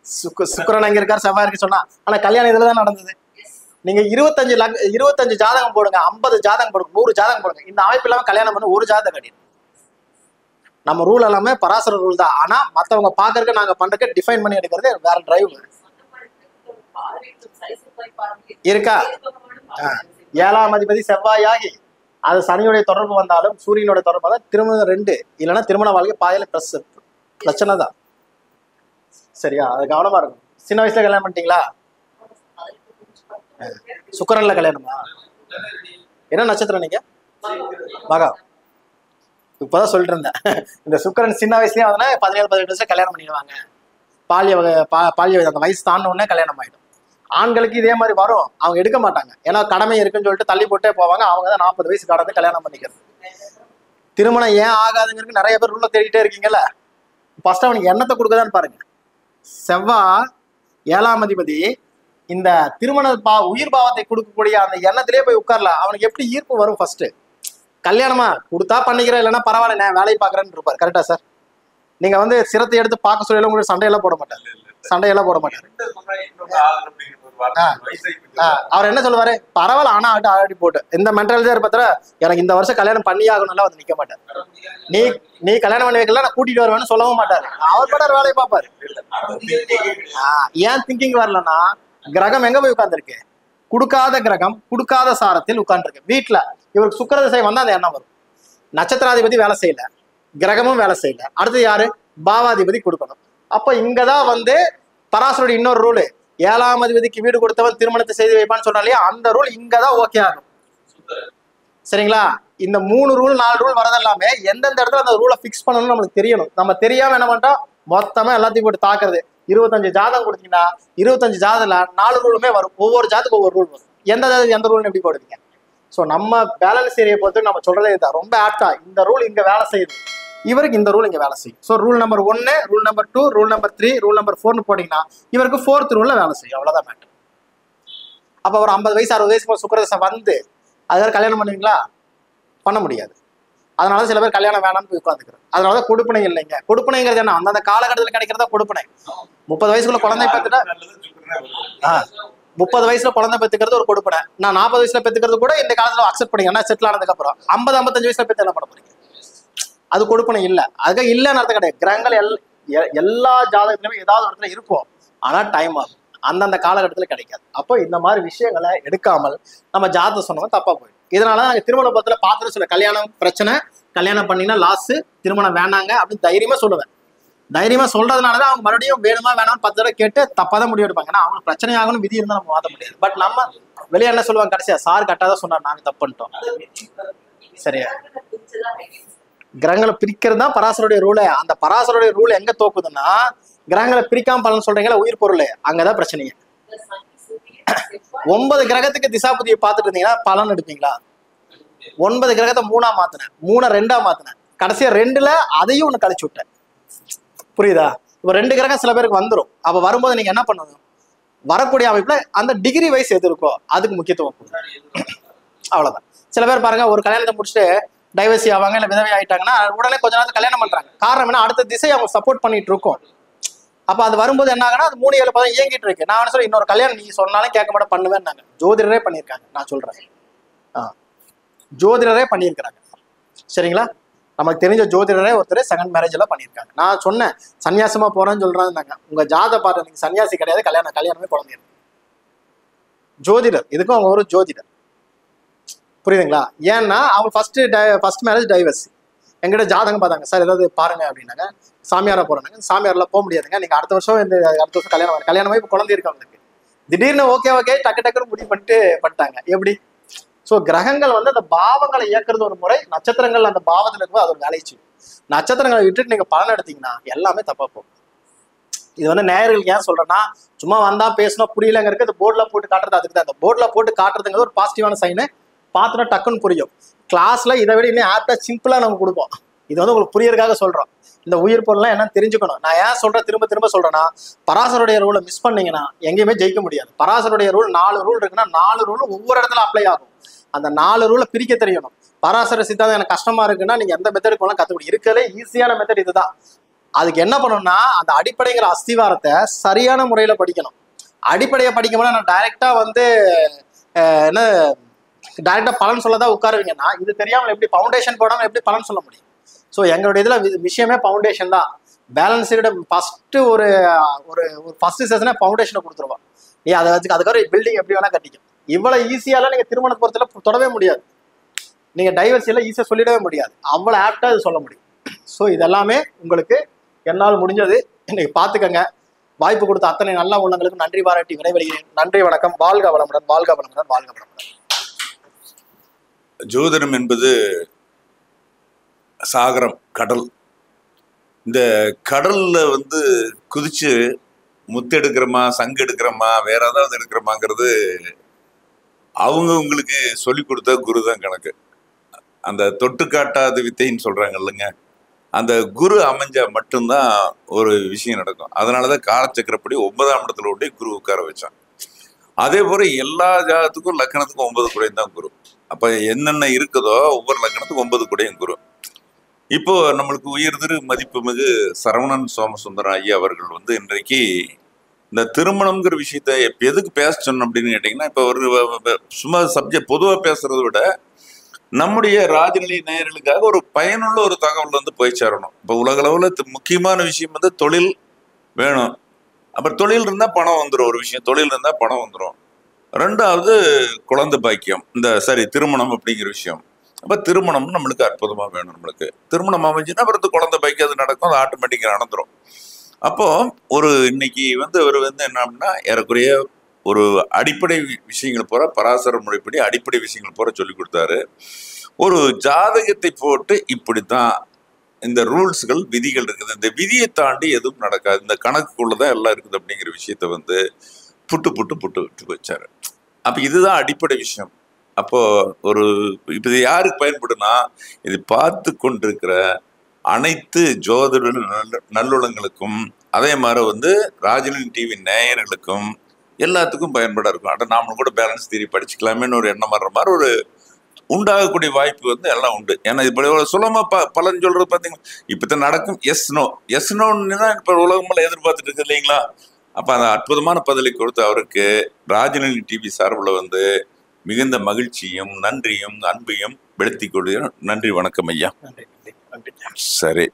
Speaker 3: சுக்கிரன் எங்க இருக்காரு, செவ்வாய் இருக்கு சொன்னா, ஆனா கல்யாணம் இதுலதான் நடந்தது. நீங்க 25 ஜாதகம் போடுங்க, 50 ஜாதகம் போடுங்க, 100 ஜாதகம் போடுங்க, இந்த அமைப்பு இல்லாம கல்யாணம் பண்ண ஒரு ஜாதகம் கட்டிடும். நம்ம ரூல் எல்லாமே பராசர ரூல் தான். ஆனா மத்தவங்க பாக்குறதுக்கு நாங்க பண்றதுக்கு டிஃபைன் பண்ணி எடுக்கிறது வேற டிரைவ் இருக்கா. 7ஆம் அதிபதி செவ்வாயாகி அது சனியுடைய தொடர்பு வந்தாலும் சூரியனுடைய தொடர்பு வந்தாலும் திருமணம் 2 இல்லைன்னா திருமண வாழ்க்கை பாதையில பிரச்சனை தான். சரியா? அது கவனமா இருக்கும். சின்ன வயசுல கல்யாணம் பண்ணிட்டீங்களா? சுக்கிரன்ல கல்யாணமா? என்ன நட்சத்திரம் நீங்க? மகா. இப்பதான் சொல்லிட்டு இருந்தேன், இந்த சுக்கிரன் சின்ன வயசுலயே வந்து 17-18 வயசுல கல்யாணம் பண்ணிடுவாங்க. பாலிய அந்த வயசு தாண்ட உடனே கல்யாணம் ஆயிடும். ஆண்களுக்கு இதே மாதிரி வரும், அவங்க எடுக்க மாட்டாங்க. ஏன்னா கடமை இருக்குன்னு சொல்லிட்டு தள்ளி போட்டே போவாங்க. அவங்க தான் 40 வயசு கடந்து கல்யாணம் பண்ணிக்கிறது. திருமணம் ஏன் ஆகாதுங்கிறது நிறைய பேர் உள்ள தேடிட்டே இருக்கீங்கல்ல. ஃபர்ஸ்ட் அவனுக்கு எண்ணத்தை கொடுக்கதான்னு பாருங்க. செவ்வாய் 7ஆம் அதிபதி இந்த திருமண உயிர் பாவத்தை கொடுக்கக்கூடிய அந்த எண்ணத்திலே போய் உட்கார்ல, அவனுக்கு எப்படி ஈர்ப்பு வரும்? ஃபர்ஸ்ட் கல்யாணமா கொடுத்தா பண்ணிக்கிறேன், இல்லைன்னா பரவாயில்ல நான் வேலையை பாக்குறேன்னு இருப்பார். கரெக்டா சார்? நீங்க வந்து சிரத்தை எடுத்து பார்க்க சொல்லல, உங்களுக்கு சண்டையெல்லாம் போட மாட்டாரு. அவர் என்ன சொல்லுவாரு? பரவாயில்ல ஆனா ஆடி போட்டு இந்த மென்டாலிட்டி பார்த்தா எனக்கு இந்த வருஷம் கல்யாணம் பண்ணி ஆகணும்ல வந்து நிக்க மாட்டாரு. நீ கல்யாணம் பண்ணி வைக்கல, நான் கூட்டிட்டு வருவேன்னு சொல்லவும் மாட்டாரு. அவர் கூட வேலையை பார்ப்பாரு. ஏன் திங்கிங் வரலன்னா, கிரகம் எங்க போய் உட்கார்ந்துருக்கு? கொடுக்காத கிரகம் கொடுக்காத சாரத்தில் உட்கார்ந்துருக்கு. வீட்டுல இவருக்கு சுக்கிர திசை வந்தா அந்த எண்ணம் வரும். நட்சத்திராதிபதி வேலை செய்யல, கிரகமும் வேலை செய்யல, அடுத்து யாரு? பாவாதிபதி கொடுக்கணும். அப்ப இங்கதான் வந்து பராசருடைய இன்னொரு ரூல், 7ஆம் அதிபதிக்கு வீடு கொடுத்தவன் திருமணத்தை செய்து வைப்பான்னு சொன்னா இல்லையா, அந்த ரூல் இங்கதான் ஓகே ஆகும். சரிங்களா? இந்த 3 ரூல் 4 ரூல் வரதெல்லாமே எந்தெந்த இடத்துல அந்த ரூலை பிக்ஸ் பண்ணணும்னு நம்மளுக்கு தெரியணும். நம்ம தெரியாம என்ன பண்றோம், மொத்தமா எல்லாத்தையும் போட்டு தாக்குறது. 25 ஜாதகம் கொடுத்தீங்கன்னா 25 ஜாதகத்துல 4 ரூலுமே வரும். ஒவ்வொரு ஜாதகம் ஒவ்வொரு ரூல் வரும். எந்த ரூல்னு எப்படி போடுவீங்க? ஸோ நம்ம பேலன்ஸ் ஏரியை பொறுத்து நம்ம சொல்றதே இதுதான், ரொம்ப ஆப்டா இந்த ரூல் இங்க வேலை செய்யுது, இவருக்கு இந்த ரூல் இங்க வேலை செய்யும். So rule number 1, rule number 2, rule number 3, rule number 4 போட்டீங்கன்னா இவருக்கு 4th ரூல்ல வேலை செய்யும். அவ்வளவுதான் மேட்டர். அப்ப ஒரு 50 வயசு 60 வயசுக்கு சுக்கிரதசை வந்து அதாவது கல்யாணம் பண்ணுவீங்களா? பண்ண முடியாது. அதனால சில பேர் கல்யாணம் வேணாம்னு போய் உட்காந்துக்கிறோம். அதனாலதான் கொடுப்பனை இல்லைங்க. கொடுப்பனைங்கிறது என்ன? அந்தந்த காலகட்டத்தில் கிடைக்கிறதா கொடுப்பனை. 30 வயசுக்குள்ள குழந்தை பெற்றுட்டா 30 வயசுல குழந்தை பெற்றுக்கிறது ஒரு கொடுப்பனை. நான் 40 வயசுல பெற்றுக்கிறது கூட இந்த காலத்துல அக்செப்ட் பண்ணிக்கிறேன். செட்டில் ஆனதுக்கு அப்புறம் 50-55 வயசுல பெற்று என்ன பண்ண போறீங்க? அது கொடுப்பனை இல்லை. அதுக்காக இல்லைன்னு அர்த்தம் கிடையாது. கிரகங்கள் எல்லா ஜாதகத்திலுமே ஏதாவது ஒரு இடத்துல இருக்கும், ஆனா டைம் ஆகும், அந்தந்த காலகட்டத்தில் கிடைக்காது. அப்போ இந்த மாதிரி விஷயங்களை எடுக்காமல் நம்ம ஜாதகம் சொன்னவங்க தப்பா போயிடும். இதனால நாங்கள் திருமண பத்தில பார்த்துட்டு சொல்ல, கல்யாணம் பிரச்சனை, கல்யாணம் பண்ணினா லாஸ், திருமணம் வேணாங்க அப்படின்னு தைரியமா சொல்லுவேன். தைரியமா சொல்றதுனாலதான் அவங்க மறுபடியும் வேணுமா வேணாம்னு 10 தடவை கேட்டு தப்பாதான் முடிவு எடுப்பாங்க. ஏன்னா அவங்களுக்கு பிரச்சனை ஆகணும் விதி இருந்தா நம்ம மாற்ற முடியாது. பட் நம்ம வெளியே என்ன சொல்லுவாங்க, கடைசியா சார் கட்டாதான் சொன்னார், நாங்க தப்பு பண்ணிட்டோம். சரியா? கிரகங்களை பிரிக்கிறது தான் பராசருடைய ரூல். அந்த பராசருடைய ரூல் எங்க தோக்குதுன்னா, கிரகங்களை பிரிக்காம பலன் சொல்றீங்களா, உயிர் பொருள், அங்கதான் பிரச்சனைங்க. 9 கிரகத்துக்கு திசாபுதியை பார்த்துட்டு இருந்தீங்கன்னா பலன் எடுப்பீங்களா? 9 கிரகத்தை 3ஆ மாத்தினேன், 3 2ஆ மாத்தினேன், கடைசியா 2ல அதையும் ஒண்ணு கழிச்சு விட்டேன். புரியுதா? இப்ப 2 கிரகம் சில பேருக்கு வந்துடும். அப்ப வரும்போது நீங்க என்ன பண்ணணும், வரக்கூடிய அமைப்புல அந்த டிகிரி வைஸ் எது இருக்கோ அதுக்கு முக்கியத்துவம் கொடுக்கணும். அவ்வளவுதான். சில பேர் பாருங்க, ஒரு கல்யாணத்தை முடிச்சுட்டு டைவர்சி ஆவாங்க, இல்ல விதவை ஆயிட்டாங்கன்னா உடனே கொஞ்ச நேரத்துக்கு கல்யாணம் பண்றாங்க. காரணம் என்ன? அடுத்த திசை அவங்க சப்போர்ட் பண்ணிட்டு இருக்கோம். அப்ப அது வரும்போது என்ன ஆகுனா, அது 3 7 10 இயங்கிட்டு இருக்கு. நான் சொல்ல இன்னொரு கல்யாணம் நீ சொன்னாலும் கேட்க மாட்டேன் பண்ணுவேன். நாங்க ஜோதிடரே பண்ணியிருக்காங்க, நான் சொல்றேன். ஜோதிடரே பண்ணியிருக்கிறாங்க. சரிங்களா? நமக்கு தெரிஞ்ச ஜோதிடரே ஒருத்தர் 2nd மேரேஜ் எல்லாம் பண்ணியிருக்காங்க. நான் சொன்னேன் சன்னியாசமா போறேன்னு சொல்றாங்க. உங்க ஜாத பாரு, நீங்க சன்னியாசி கிடையாது, கல்யாணமே குழந்தை. ஜோதிடர், இதுக்கும் அவங்க ஒரு ஜோதிடர். புரியுதுங்களா? ஏன்னா அவங்க ஃபர்ஸ்ட் மேரேஜ் டைவர்ஸ். எங்கிட்ட ஜாதகம் பார்த்தாங்க, சார் ஏதாவது பாருங்க அப்படின்னாங்க. சாமியாரா போறாங்க. சாமியாரெல்லாம் போக முடியாதுங்க, நீங்க அடுத்த வருஷம் கல்யாணமே இப்போ குழந்தை இருக்கு அவங்களுக்கு. திடீர்னு ஓகே டக்குன்னு முடிவு பண்ணிட்டாங்க. எப்படி? ஸோ கிரகங்கள் வந்து அந்த பாவங்களை இயக்குறது ஒரு முறை, நட்சத்திரங்கள் அந்த பாவத்தில் இருக்கும், அது ஒரு வேலையை செய்யும். நட்சத்திரங்களை விட்டுட்டு நீங்க பலன் எடுத்தீங்கன்னா எல்லாமே தப்பா போகும். இது வந்து நேயர்களுக்கு ஏன் சொல்றேன்னா, சும்மா வந்தா பேசணும் புரியலங்கிறது, அந்த போர்ட்ல போட்டு காட்டுறது அதுக்கு தான். அந்த போர்ட்ல போட்டு காட்டுறதுங்கிறது ஒரு பாசிட்டிவான சைனு. பார்த்துனா டக்குன்னு புரியும். கிளாஸ்ல இதை விட இன்னும் ஆப்டா சிம்பிளா நம்ம கொடுப்போம். இது வந்து உங்களுக்கு புரியறதுக்காக சொல்றோம். இந்த உயிர் பொருள்லாம் என்ன தெரிஞ்சுக்கணும். நான் ஏன் சொல்றேன், திரும்ப சொல்றேன்னா, பராசருடைய ரூலை மிஸ் பண்ணீங்கன்னா எங்கேயுமே ஜெயிக்க முடியாது. பராசருடைய ரூல் 4 ரூல் இருக்குன்னா 4 ரூல் ஒவ்வொரு இடத்துல அப்ளை ஆகும். அந்த 4 ரூலை பிரிக்க தெரியணும். பராசர சித்தாந்தம் எனக்கு கஷ்டமா இருக்குன்னா நீங்க எந்த மெத்தடுக்கு வேணாலும் கத்துக்கணும். இருக்கலே ஈஸியான மெத்தட் இதுதான். அதுக்கு என்ன பண்ணணும்னா, அந்த அடிப்படைங்கிற அஸ்திவாரத்தை சரியான முறையில படிக்கணும். அடிப்படையை படிக்கும்போது நான் டைரக்டா வந்து டைரக்டா பலன் சொல்லதான் உட்காருவீங்கன்னா, இது தெரியாமல் எப்படி பவுண்டேஷன் போடாம எப்படி பலன் சொல்ல முடியும்? ஸோ எங்களுடைய இதுல விஷயமே பவுண்டேஷன் தான். பேலன்ஸோட ஃபர்ஸ்ட் செஷனே பவுண்டேஷனை கொடுத்துருவோம். நீ அதை வச்சு அதுக்காக பில்டிங் எப்படி வேணா கட்டிக்கும். இவ்வளவு ஈஸியால நீங்க திருமணத்தை பொறுத்தல தொடவே முடியாது. நீங்க டைவர்ஸ் எல்லாம் ஈஸியா சொல்லிடவே முடியாது. அவ்வளவு ஆப்டா இது சொல்ல முடியும். ஸோ இதெல்லாமே உங்களுக்கு என்னால் முடிஞ்சது. இன்னைக்கு பார்த்துக்கங்க. வாய்ப்பு கொடுத்த அத்தனை நல்ல உள்ளங்களுக்கு நன்றி பாராட்டி விடைபெறுகிறேன். நன்றி, வணக்கம். வாழ்க வளமுடன், வாழ்க வளமுடன், வாழ்க வளமுடன்.
Speaker 4: ஜோதிடம் என்பது சாகரம், கடல். இந்த கடல்ல வந்து குதிச்சு முத்து எடுக்கிறோமா, சங்கு எடுக்கிறோமா, வேற ஏதாவது எடுக்கிறோமாங்கிறது அவங்களுக்கு சொல்லி கொடுத்த குரு தான் கணக்கு. அந்த தொட்டு காட்டாத வித்தைன்னு சொல்றாங்க இல்லைங்க, அந்த குரு அமைஞ்சா மட்டும்தான் ஒரு விஷயம் நடக்கும். அதனாலதான் காலச்சக்கரப்படி 9ஆம் இடத்துல விட்டு குரு உட்கார வச்சான். அதே போல எல்லா ஜாதகத்துக்கும் லக்கணத்துக்கும் 9 குடையும் தான் குரு. அப்ப என்னென்ன இருக்குதோ ஒவ்வொரு லக்கணத்துக்கும் 9 குடையும் குரு. இப்போ நம்மளுக்கு உயர் திரு மதிப்புமிகு சரவணன் சோமசுந்தரம் ஐயா அவர்கள் வந்து இன்றைக்கு இந்த திருமணம்ங்கிற விஷயத்த எதுக்கு பேச சொன்னோம் அப்படின்னு கேட்டீங்கன்னா, இப்ப ஒரு சும்மா சப்ஜெக்ட் பொதுவா பேசுறதை விட நம்முடைய ராஜநிலை நேயர்களுக்காக ஒரு பயனுள்ள ஒரு தகவல் வந்து போய் சேரணும். இப்போ உலக அளவுல முக்கியமான விஷயம் வந்து தொழில் வேணும். அப்புறம் தொழில் இருந்தா பணம் வந்துடும். ஒரு விஷயம் தொழில் இருந்தா பணம் வந்துடும். 2வது குழந்தை பாக்கியம், திருமணம் அப்படிங்கிற விஷயம். அப்ப திருமணம் நம்மளுக்கு அற்புதமா வேணும். நம்மளுக்கு திருமணம் அமைஞ்சுன்னா அப்புறம் குழந்தை பாக்கியம் அது நடக்கும், அது ஆட்டோமேட்டிக்கா நடந்துடும். அப்போ ஒரு இன்னைக்கு வந்து அவர் வந்து என்ன அப்படின்னா ஏறக்குறைய ஒரு அடிப்படை விஷயங்கள் போற பராசர முறைப்படி அடிப்படை விஷயங்கள் போற சொல்லி கொடுத்தாரு. ஒரு ஜாதகத்தை போட்டு இப்படித்தான் இந்த ரூல்ஸ்கள் விதிகள் இருக்குது, இந்த விதியை தாண்டி எதுவும் நடக்காது, இந்த கணக்குக்குள்ளதான் எல்லாம் இருக்குது அப்படிங்கிற விஷயத்த வந்து புட்டு புட்டு புட்டு விட்டு வச்சாரு. அப்ப இதுதான் அடிப்படை விஷயம். அப்போ ஒரு இப்ப இது யாருக்கு பயன்படுனா, இது பார்த்து கொண்டிருக்கிற அனைத்து ஜோதிட நல்லுள்ளங்களுக்கும், அதே மாதிரி வந்து ராஜநிலை டிவி நேயர்களுக்கும் எல்லாத்துக்கும் பயன்பட இருக்கும். அட நாமளும் கூட பேலன்ஸ் தியரி படிச்சுக்கலாமேன்னு ஒரு எண்ணம் வர்ற மாதிரி ஒரு உண்டாகக்கூடிய வாய்ப்பு வந்து எல்லாம் உண்டு. ஏன்னா இப்ப சுலமா பலன் சொல்றது பாத்தீங்கன்னா இப்பதான் நடக்கும். எஸ் நோன்னு தான் இப்ப உலகமெல்லாம் எதிர்பார்த்துட்டு இருக்கு இல்லைங்களா? அப்ப அந்த அற்புதமான பதிலை கொடுத்து அவருக்கு ராஜநிலை டிவி சார்பில் வந்து மிகுந்த மகிழ்ச்சியும் நன்றியும் அன்பையும் வெளுத்திக் கொள்கிறேன். நன்றி, வணக்கம் ஐயா.
Speaker 3: நன்றி.
Speaker 4: சரி.